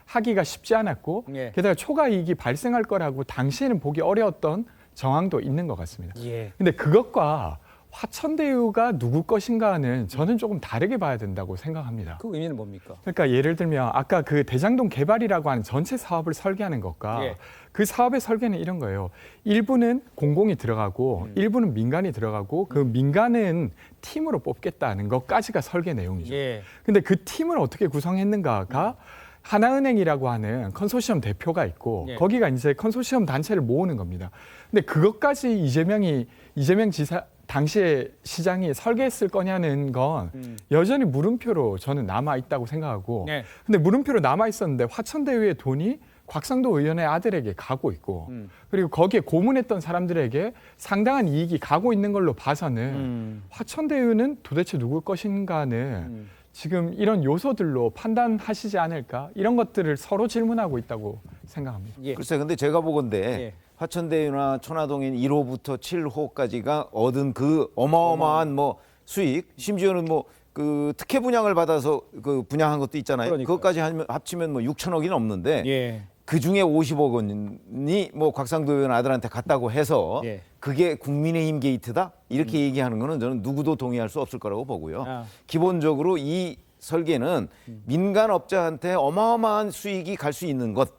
하기가 쉽지 않았고 게다가 초과 이익이 발생할 거라고 당시에는 보기 어려웠던 정황도 있는 것 같습니다. 근데 그것과 화천대유가 누구 것인가는 저는 조금 다르게 봐야 된다고 생각합니다. 그 의미는 뭡니까? 그러니까 예를 들면 아까 그 대장동 개발이라고 하는 전체 사업을 설계하는 것과 예. 그 사업의 설계는 이런 거예요. 일부는 공공이 들어가고 일부는 민간이 들어가고 그 민간은 팀으로 뽑겠다는 것까지가 설계 내용이죠. 예. 근데 그 팀을 어떻게 구성했는가가 하나은행이라고 하는 컨소시엄 대표가 있고 예. 거기가 이제 컨소시엄 단체를 모으는 겁니다. 근데 그것까지 이재명 지사 당시에 시장이 설계했을 거냐는 건 여전히 물음표로 저는 남아 있다고 생각하고 네. 근데 물음표로 남아 있었는데 화천대유의 돈이 곽상도 의원의 아들에게 가고 있고 그리고 거기에 고문했던 사람들에게 상당한 이익이 가고 있는 걸로 봐서는 화천대유는 도대체 누구 것인가는 지금 이런 요소들로 판단하시지 않을까 이런 것들을 서로 질문하고 있다고 생각합니다. 예. 글쎄 근데 제가 보건대 예. 화천대유나 천화동인 1호부터 7호까지가 얻은 그 어마어마한 뭐 수익, 심지어는 뭐 그 특혜 분양을 받아서 그 분양한 것도 있잖아요. 그러니까요. 그것까지 합치면 뭐 6천억이 넘는데 예. 그 중에 50억 원이 뭐 곽상도 의원 아들한테 갔다고 해서 예. 그게 국민의힘 게이트다 이렇게 얘기하는 거는 저는 누구도 동의할 수 없을 거라고 보고요. 아. 기본적으로 이 설계는 민간 업자한테 어마어마한 수익이 갈 수 있는 것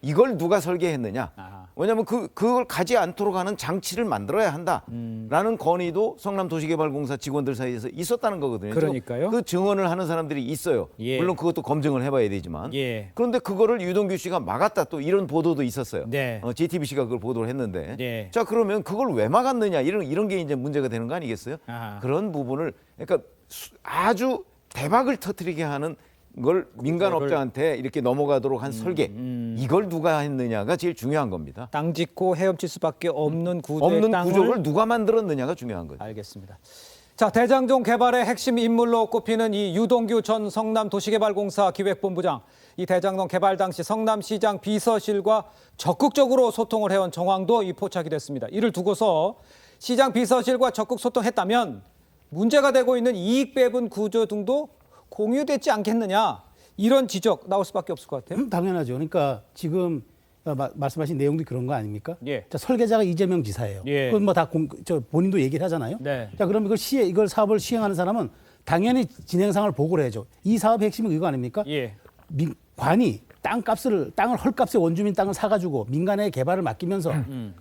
이걸 누가 설계했느냐? 왜냐하면 그걸 가지 않도록 하는 장치를 만들어야 한다라는 건의도 성남도시개발공사 직원들 사이에서 있었다는 거거든요. 그러니까요. 그 증언을 하는 사람들이 있어요. 예. 물론 그것도 검증을 해봐야 되지만. 예. 그런데 그거를 유동규 씨가 막았다 또 이런 보도도 있었어요. 네. JTBC가 그걸 보도를 했는데. 네. 자 그러면 그걸 왜 막았느냐 이런 게 이제 문제가 되는 거 아니겠어요? 아하. 그런 부분을 그러니까 아주 대박을 터뜨리게 하는 걸 민간업자한테 이렇게 넘어가도록 한 설계 이걸 누가 했느냐가 제일 중요한 겁니다. 땅 짓고 헤엄칠 수밖에 없는 구조의 땅을 구조를 누가 만들었느냐가 중요한 거죠. 알겠습니다. 자, 대장동 개발의 핵심 인물로 꼽히는 이 유동규 전 성남도시개발공사 기획본부장. 이 대장동 개발 당시 성남시장 비서실과 적극적으로 소통을 해온 정황도 이 포착이 됐습니다. 이를 두고서 시장 비서실과 적극 소통했다면 문제가 되고 있는 이익 배분 구조 등도 공유되지 않겠느냐 이런 지적 나올 수밖에 없을 것 같아요. 당연하죠. 그러니까 지금 말씀하신 내용도 그런 거 아닙니까? 예. 자, 설계자가 이재명 지사예요. 예. 그건 뭐 다 본인도 얘기를 하잖아요. 네. 자, 그럼 이걸 사업을 시행하는 사람은 당연히 진행상을 보고를 해야죠. 이 사업의 핵심은 이거 아닙니까? 예. 관이 땅을 헐값에 원주민 땅을 사가지고 민간의 개발을 맡기면서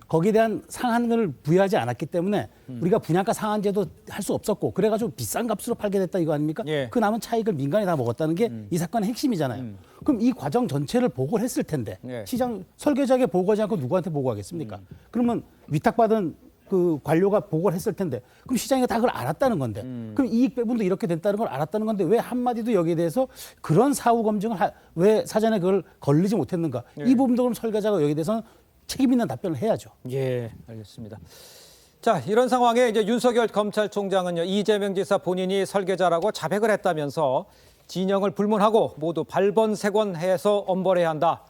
거기에 대한 상한을 부여하지 않았기 때문에 우리가 분양가 상한제도 할 수 없었고 그래가지고 비싼 값으로 팔게 됐다 이거 아닙니까? 예. 그 남은 차익을 민간이 다 먹었다는 게 이 사건의 핵심이잖아요. 그럼 이 과정 전체를 보고를 했을 텐데 예. 시장 설계자에게 보고하지 않고 누구한테 보고하겠습니까? 그러면 위탁받은 그 관료가 보고를 했을 텐데 그럼 시장이 다 그걸 알았다는 건데 그럼 이익 배분도 이렇게 됐다는 걸 알았다는 건데 왜 한마디도 여기에 대해서 그런 사후 검증을 왜 사전에 그걸 걸리지 못했는가? 이 부분도 그럼 설계자가 여기에 대해서는 책임 있는 답변을 해야죠. 예, 알겠습니다. 자, 이런 상황에 이제 윤석열 검찰총장은요, 이재명 지사 본인이 설계자라고 자백을 했다면서 진영을 불문하고 모두 발본색원해서 엄벌해야 한다.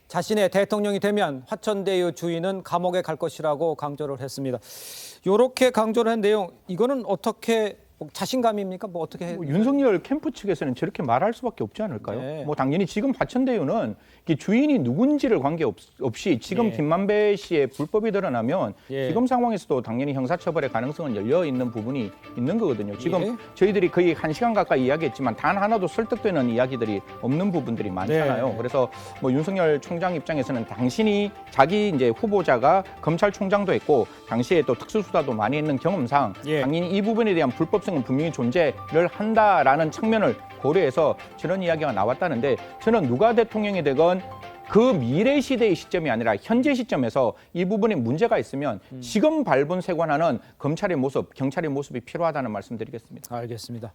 자신의 대통령이 되면 화천대유 주인은 감옥에 갈 것이라고 강조를 했습니다. 이렇게 강조를 한 내용, 이거는 어떻게 자신감입니까? 뭐 어떻게 윤석열 캠프 측에서는 저렇게 말할 수밖에 없지 않을까요? 네. 뭐 당연히 지금 화천대유는 주인이 누군지를 관계없이 지금 예. 김만배 씨의 불법이 드러나면 예. 지금 상황에서도 당연히 형사처벌의 가능성은 열려 있는 부분이 있는 거거든요. 지금 예. 저희들이 거의 1시간 가까이 이야기했지만 단 하나도 설득되는 이야기들이 없는 부분들이 많잖아요. 네. 그래서 뭐 윤석열 총장 입장에서는 당신이 자기 이제 후보자가 검찰총장도 했고 당시에 또 특수수사도 많이 했는 경험상 예. 당연히 이 부분에 대한 불법성은 분명히 존재를 한다라는 측면을 고려해서 저런 이야기가 나왔다는데 저는 누가 대통령이 되건 그 미래 시대의 시점이 아니라 현재 시점에서 이 부분에 문제가 있으면 지금 발본색원하는 검찰의 모습, 경찰의 모습이 필요하다는 말씀드리겠습니다. 알겠습니다.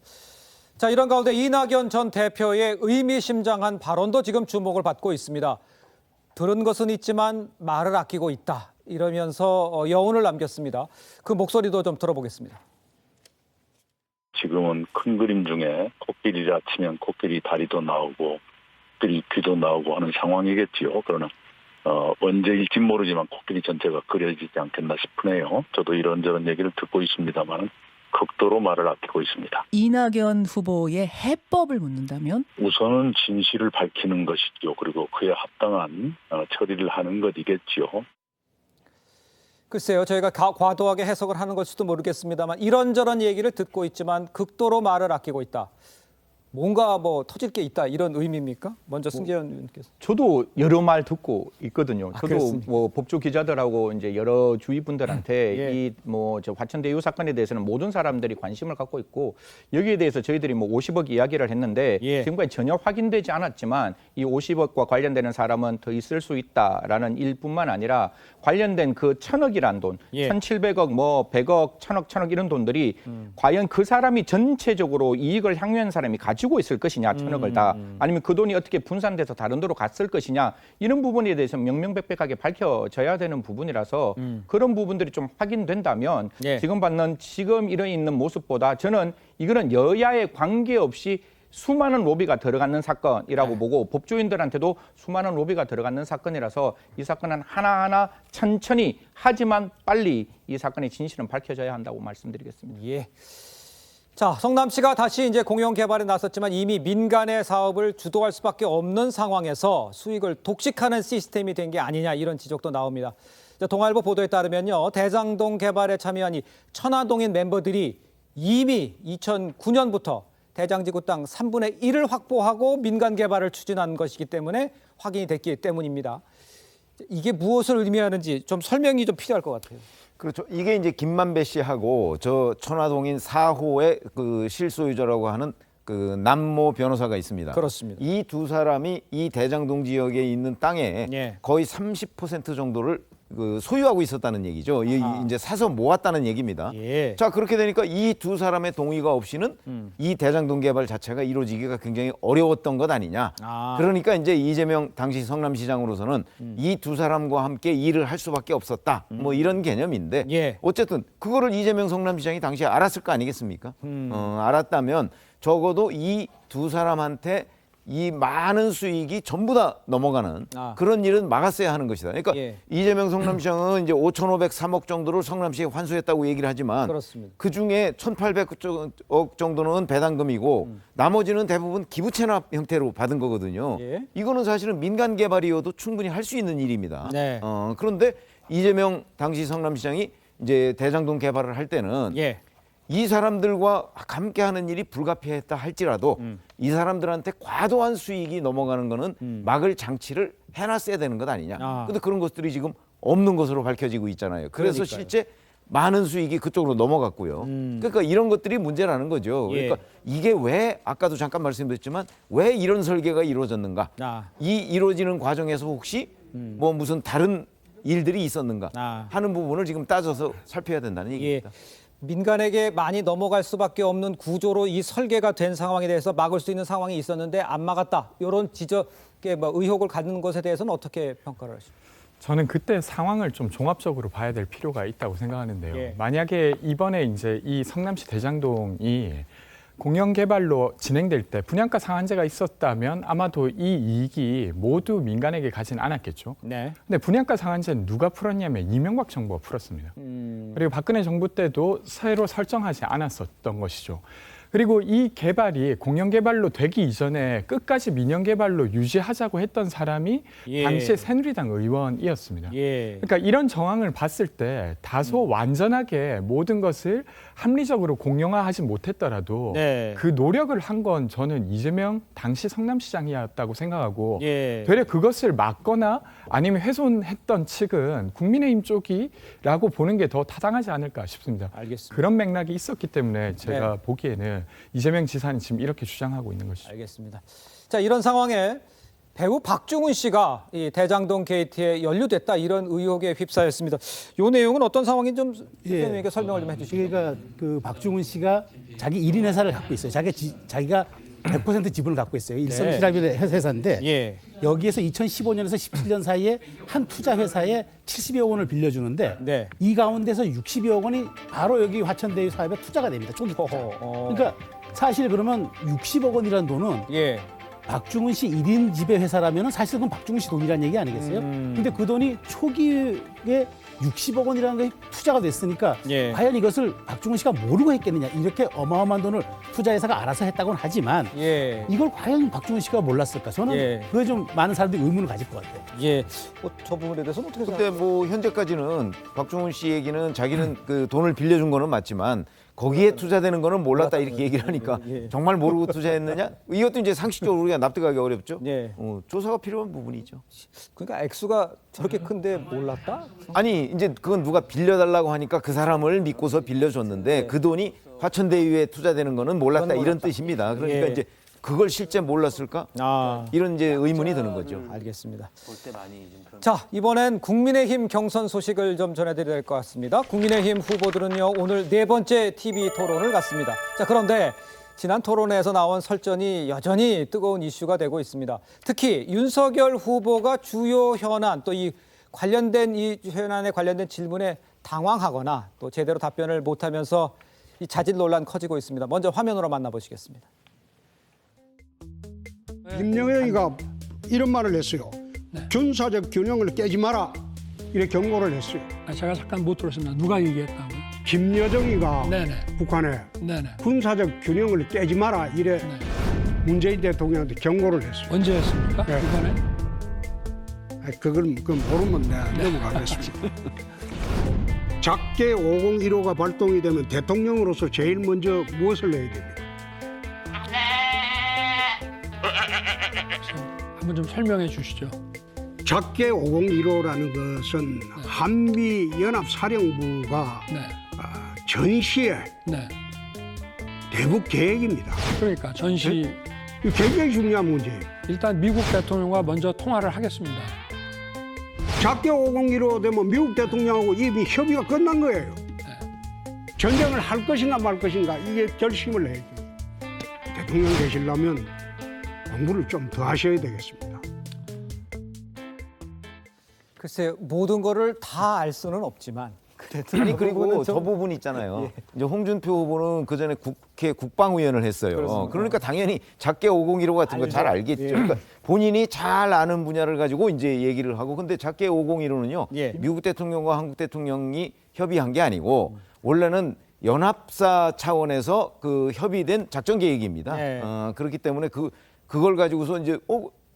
자, 이런 가운데 이낙연 전 대표의 의미심장한 발언도 지금 주목을 받고 있습니다. 들은 것은 있지만 말을 아끼고 있다. 이러면서 여운을 남겼습니다. 그 목소리도 좀 들어보겠습니다. 지금은 큰 그림 중에 코끼리라 치면 코끼리 다리도 나오고 코끼리 귀도 나오고 하는 상황이겠지요. 그러나 언제일지 모르지만 코끼리 전체가 그려지지 않겠나 싶으네요. 저도 이런저런 얘기를 듣고 있습니다만 극도로 말을 아끼고 있습니다. 이낙연 후보의 해법을 묻는다면? 우선은 진실을 밝히는 것이죠. 그리고 그에 합당한 처리를 하는 것이겠지요. 글쎄요, 저희가 과도하게 해석을 하는 것일지도 모르겠습니다만 이런저런 얘기를 듣고 있지만 극도로 말을 아끼고 있다. 뭔가 뭐 터질 게 있다 이런 의미입니까? 먼저 승재현 의원님께서. 저도 여러 말 듣고 있거든요. 저도 그렇습니까? 뭐 법조 기자들하고 이제 여러 주위 분들한테 예. 이 뭐 저 화천대유 사건에 대해서는 모든 사람들이 관심을 갖고 있고 여기에 대해서 저희들이 뭐 50억 이야기를 했는데 지금까지 전혀 확인되지 않았지만 이 50억과 관련되는 사람은 더 있을 수 있다라는 일뿐만 아니라 관련된 그 1,000억이란 돈, 1,700억, 뭐 100억, 1,000억, 1,000억 이런 돈들이 과연 그 사람이 전체적으로 이익을 향유한 사람이 가지고 있을 것이냐, 1,000억을 다 아니면 그 돈이 어떻게 분산돼서 다른 데로 갔을 것이냐 이런 부분에 대해서 명명백백하게 밝혀져야 되는 부분이라서 그런 부분들이 좀 확인된다면 지금 받는 지금 이런 있는 모습보다 저는 이거는 여야에 관계없이 수많은 로비가 들어가는 사건이라고 보고 법조인들한테도 수많은 로비가 들어가는 사건이라서 이 사건은 하나하나 천천히 하지만 빨리 이 사건의 진실은 밝혀져야 한다고 말씀드리겠습니다. 예. 자, 성남시가 다시 이제 공영 개발에 나섰지만 이미 민간의 사업을 주도할 수밖에 없는 상황에서 수익을 독식하는 시스템이 된 게 아니냐 이런 지적도 나옵니다. 자, 동아일보 보도에 따르면요, 대장동 개발에 참여한 이 천화동인 멤버들이 이미 2009년부터 대장지구 땅 3분의 1을 확보하고 민간 개발을 추진한 것이기 때문에 확인이 됐기 때문입니다. 이게 무엇을 의미하는지 좀 설명이 좀 필요할 것 같아요. 그렇죠. 이게 이제 김만배 씨하고 저 천화동인 4호의 그 실소유자라고 하는 그 남모 변호사가 있습니다. 그렇습니다. 이 두 사람이 이 대장동 지역에 있는 땅에 거의 30% 정도를 그 소유하고 있었다는 얘기죠. 이제 사서 모았다는 얘기입니다. 자, 그렇게 되니까 이 두 사람의 동의가 없이는 이 대장동 개발 자체가 이루어지기가 굉장히 어려웠던 것 아니냐. 그러니까 이제 이재명 당시 성남시장으로서는 이 두 사람과 함께 일을 할 수밖에 없었다. 뭐 이런 개념인데 어쨌든 그거를 이재명 성남시장이 당시에 알았을 거 아니겠습니까? 알았다면 적어도 이 두 사람한테 이 많은 수익이 전부 다 넘어가는 그런 일은 막았어야 하는 것이다. 그러니까 이재명 성남시장은 이제 5,503억 정도를 성남시에 환수했다고 얘기를 하지만 그 중에 1,800억 정도는 배당금이고 나머지는 대부분 기부 체납 형태로 받은 거거든요. 이거는 사실은 민간 개발이어도 충분히 할 수 있는 일입니다. 그런데 이재명 당시 성남시장이 이제 대장동 개발을 할 때는 이 사람들과 함께하는 일이 불가피했다 할지라도 이 사람들한테 과도한 수익이 넘어가는 거는 막을 장치를 해놨어야 되는 것 아니냐. 근데 그런 것들이 지금 없는 것으로 밝혀지고 있잖아요. 그래서 실제 많은 수익이 그쪽으로 넘어갔고요. 그러니까 이런 것들이 문제라는 거죠. 그러니까 이게 왜 아까도 잠깐 말씀드렸지만 왜 이런 설계가 이루어졌는가. 이 이루어지는 과정에서 혹시 뭐 무슨 다른 일들이 있었는가 하는 부분을 지금 따져서 살펴야 된다는 얘기입니다. 민간에게 많이 넘어갈 수밖에 없는 구조로 이 설계가 된 상황에 대해서 막을 수 있는 상황이 있었는데 안 막았다. 이런 지적에 뭐 의혹을 갖는 것에 대해서는 어떻게 평가를 하십니까? 저는 그때 상황을 좀 종합적으로 봐야 될 필요가 있다고 생각하는데요. 만약에 이번에 이제 이 성남시 대장동이 공영 개발로 진행될 때 분양가 상한제가 있었다면 아마도 이 이익이 모두 민간에게 가진 않았겠죠. 근데 분양가 상한제는 누가 풀었냐면 이명박 정부가 풀었습니다. 그리고 박근혜 정부 때도 새로 설정하지 않았었던 것이죠. 그리고 이 개발이 공영 개발로 되기 이전에 끝까지 민영 개발로 유지하자고 했던 사람이 당시 새누리당 의원이었습니다. 그러니까 이런 정황을 봤을 때 다소 완전하게 모든 것을 합리적으로 공영화하지 못했더라도 그 노력을 한 건 저는 이재명 당시 성남시장이었다고 생각하고 되려 그것을 막거나 아니면 훼손했던 측은 국민의힘 쪽이라고 보는 게 더 타당하지 않을까 싶습니다. 알겠습니다. 그런 맥락이 있었기 때문에 제가 보기에는 이재명 지사는 지금 이렇게 주장하고 있는 것이죠. 알겠습니다. 자, 이런 상황에 배우 박중훈 씨가 이 대장동 게이트에 연루됐다 이런 의혹에 휩싸였습니다. 이 내용은 어떤 상황인지 좀 대표님에게 설명을 좀 해주시죠. 그러니까 그 박중훈 씨가 자기 1인 회사를 갖고 있어요. 자기가 100% 지분을 갖고 있어요. 일성시라비의 회사인데 여기에서 2015년에서 17년 사이에 한 투자 회사에 70여 원을 빌려주는데 이 가운데서 60여 원이 바로 여기 화천대유 사업에 투자가 됩니다. 초기 투자. 그러니까 사실 그러면 60억 원이라는 돈은 박중훈 씨 1인 지배 회사라면 사실 그건 박중훈 씨 돈이라는 얘기 아니겠어요? 근데 그 돈이 초기 주택에 60억 원이라는 게 투자가 됐으니까 예. 과연 이것을 박중훈 씨가 모르고 했겠느냐. 이렇게 어마어마한 돈을 투자회사가 알아서 했다고는 하지만 예. 이걸 과연 박중훈 씨가 몰랐을까? 저는 예. 그게 좀 많은 사람들이 의문을 가질 것 같아요. 예. 저 부분에 대해서는 어떻게 근데 뭐 현재까지는 박중훈 씨 얘기는 자기는 그 돈을 빌려준 거는 맞지만 거기에 투자되는 거는 몰랐다 이렇게 얘기를 하니까 정말 모르고 투자했느냐? 이것도 이제 상식적으로 우리가 납득하기 어렵죠. 예. 조사가 필요한 부분이죠. 그러니까 액수가 저렇게 큰데 몰랐다? 아니 이제 그건 누가 빌려달라고 하니까 그 사람을 믿고서 빌려줬는데 그 돈이 화천대유에 투자되는 거는 몰랐다 이런 뜻입니다. 그러니까 예. 이제 그걸 실제 몰랐을까? 이런 이제 의문이 드는 거죠. 알겠습니다. 자, 이번엔 국민의힘 경선 소식을 좀 전해드려야 될 것 같습니다. 국민의힘 후보들은요, 오늘 네 번째 TV 토론을 갖습니다. 자, 그런데 지난 토론회에서 나온 설전이 여전히 뜨거운 이슈가 되고 있습니다. 특히 윤석열 후보가 주요 현안 또 이 관련된 이 현안에 관련된 질문에 당황하거나 또 제대로 답변을 못하면서 이 자질 논란 커지고 있습니다. 먼저 화면으로 만나보시겠습니다. 김영애가 이런 말을 했어요. 군사적 균형을 깨지 마라. 이렇게 경고를 했어요. 제가 잠깐 못 들었습니다. 누가 얘기했다고요? 김여정이가 북한에 군사적 균형을 깨지 마라. 이래 문재인 대통령한테 경고를 했어요. 언제 했습니까? 이번에? 그건 모르면 내가 넘어가겠습니다. 작게 5015가 발동이 되면 대통령으로서 제일 먼저 무엇을 해야 됩니까? 한번 좀 설명해 주시죠. 작게 5015라는 것은 한미연합사령부가 전시의 대북 계획입니다. 그러니까 전시 이 굉장히 중요한 문제예요. 일단 미국 대통령과 먼저 통화를 하겠습니다. 작게 5015 되면 미국 대통령하고 이미 협의가 끝난 거예요. 전쟁을 할 것인가 말 것인가 이게 결심을 해야죠. 대통령 되시려면 공부를 좀 더 하셔야 되겠습니다. 글쎄요, 모든 거를 다 알 수는 없지만 그래도 아니 그 그리고 부분은 저 좀- 부분 있잖아요. 예. 이제 홍준표 후보는 그 전에 국회 국방위원을 했어요. 그렇습니다. 그러니까 당연히 작게 5015 같은 거 잘 알겠죠. 예. 그러니까 본인이 잘 아는 분야를 가지고 이제 얘기를 하고 근데 작게 5015는요. 예. 미국 대통령과 한국 대통령이 협의한 게 아니고 원래는 연합사 차원에서 그 협의된 작전 계획입니다. 예. 그렇기 때문에 그걸 가지고서 이제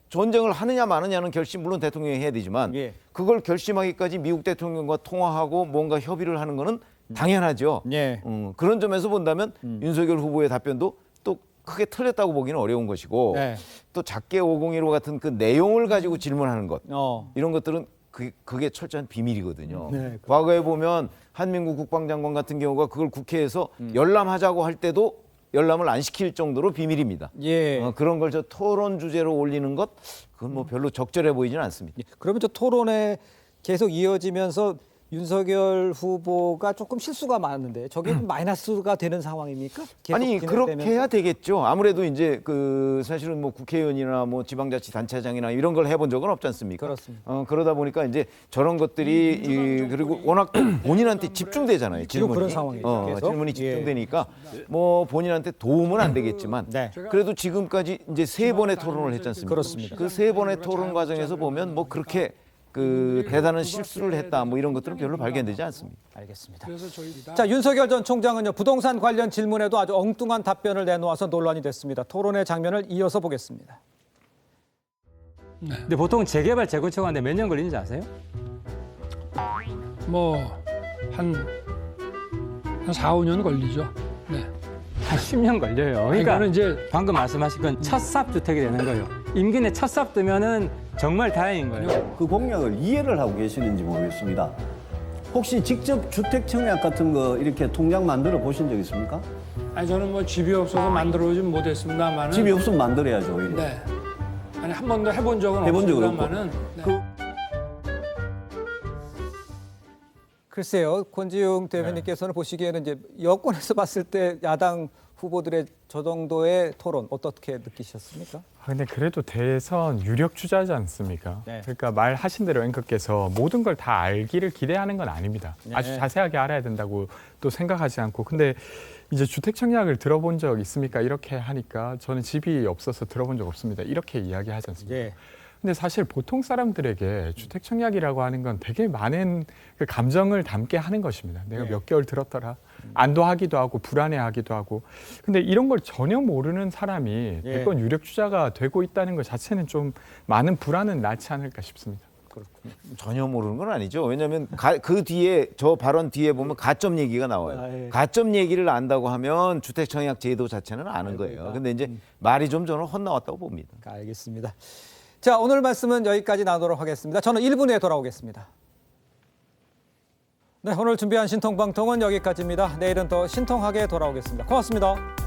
전쟁을 하느냐 마느냐는 결심 물론 대통령이 해야 되지만 예. 그걸 결심하기까지 미국 대통령과 통화하고 뭔가 협의를 하는 거는 당연하죠. 예. 그런 점에서 본다면 윤석열 후보의 답변도 또 크게 틀렸다고 보기는 어려운 것이고 네. 또 작게 5015 같은 그 내용을 가지고 질문하는 것 이런 것들은 그게 철저한 비밀이거든요. 네. 과거에 보면 한민국 국방장관 같은 경우가 그걸 국회에서 열람하자고 할 때도 열람을 안 시킬 정도로 비밀입니다. 예. 그런 걸 저 토론 주제로 올리는 것 그건 뭐 별로 적절해 보이지는 않습니다. 그러면 저 토론에 계속 이어지면서 윤석열 후보가 조금 실수가 많았는데 저게 마이너스가 되는 상황입니까? 계속 아니 그렇게 진행되면서? 해야 되겠죠. 아무래도 이제 그 사실은 뭐 국회의원이나 뭐 지방자치단체장이나 이런 걸 해본 적은 없지 않습니까? 그렇습니다. 그러다 보니까 이제 저런 것들이 그리고 워낙 또 본인한테 집중되잖아요. 질문이. 그런 상황이죠, 계속. 질문이 집중되니까 뭐 본인한테 도움은 안 되겠지만 네. 그래도 지금까지 이제 3번의 토론을 했지 않습니까? 그렇습니다. 그 3번의 토론 과정에서 보면 뭐 그렇게 그 대단한 실수를 했다 뭐 이런 것들은 별로 발견되지 않습니다. 알겠습니다. 그래서 저희가 자, 윤석열 전 총장은요, 부동산 관련 질문에도 아주 엉뚱한 답변을 내놓아서 논란이 됐습니다. 토론의 장면을 이어서 보겠습니다. 근데 보통 재개발 재건축하는데 몇 년 걸리는지 아세요? 한 4, 5년 걸리죠. 한 10년 걸려요. 그러니까 이거는 이제 방금 말씀하신 건 첫 삽 주택이 되는 거예요. 임기 내 첫 삽 뜨면은 정말 다행인 거예요. 그 공약을 이해를 하고 계시는지 모르겠습니다. 혹시 직접 주택 청약 같은 거 이렇게 통장 만들어 보신 적 있습니까? 아니 저는 뭐 집이 없어서 만들어오진 못했습니다만은 집이 없으면 만들어야죠, 오히려. 네. 아니 한 번도 해본 적은 해본 적은 없고. 없습니다만은 글쎄요, 권지웅 대변인께서는 보시기에는 이제 여권에서 봤을 때 야당 후보들의 저 정도의 토론 어떻게 느끼셨습니까? 근데 그래도 대선 유력 주자지 않습니까? 네. 그러니까 말하신 대로 앵커께서 모든 걸 다 알기를 기대하는 건 아닙니다. 네. 아주 자세하게 알아야 된다고 또 생각하지 않고. 근데 이제 주택 청약을 들어본 적 있습니까? 이렇게 하니까 저는 집이 없어서 들어본 적 없습니다. 이렇게 이야기하지 않습니까? 예. 근데 사실 보통 사람들에게 주택 청약이라고 하는 건 되게 많은 그 감정을 담게 하는 것입니다. 내가 몇 개월 들었더라. 안도하기도 하고 불안해하기도 하고. 근데 이런 걸 전혀 모르는 사람이 대권 유력주자가 되고 있다는 것 자체는 좀 많은 불안은 낳지 않을까 싶습니다. 전혀 모르는 건 아니죠. 왜냐하면 그 뒤에 저 발언 뒤에 보면 가점 얘기가 나와요. 가점 얘기를 안다고 하면 주택 청약 제도 자체는 아는 거예요. 근데 이제 말이 좀 저는 헛나왔다고 봅니다. 알겠습니다. 자, 오늘 말씀은 여기까지 나누도록 하겠습니다. 저는 1분 후에 돌아오겠습니다. 네, 오늘 준비한 신통방통은 여기까지입니다. 내일은 더 신통하게 돌아오겠습니다. 고맙습니다.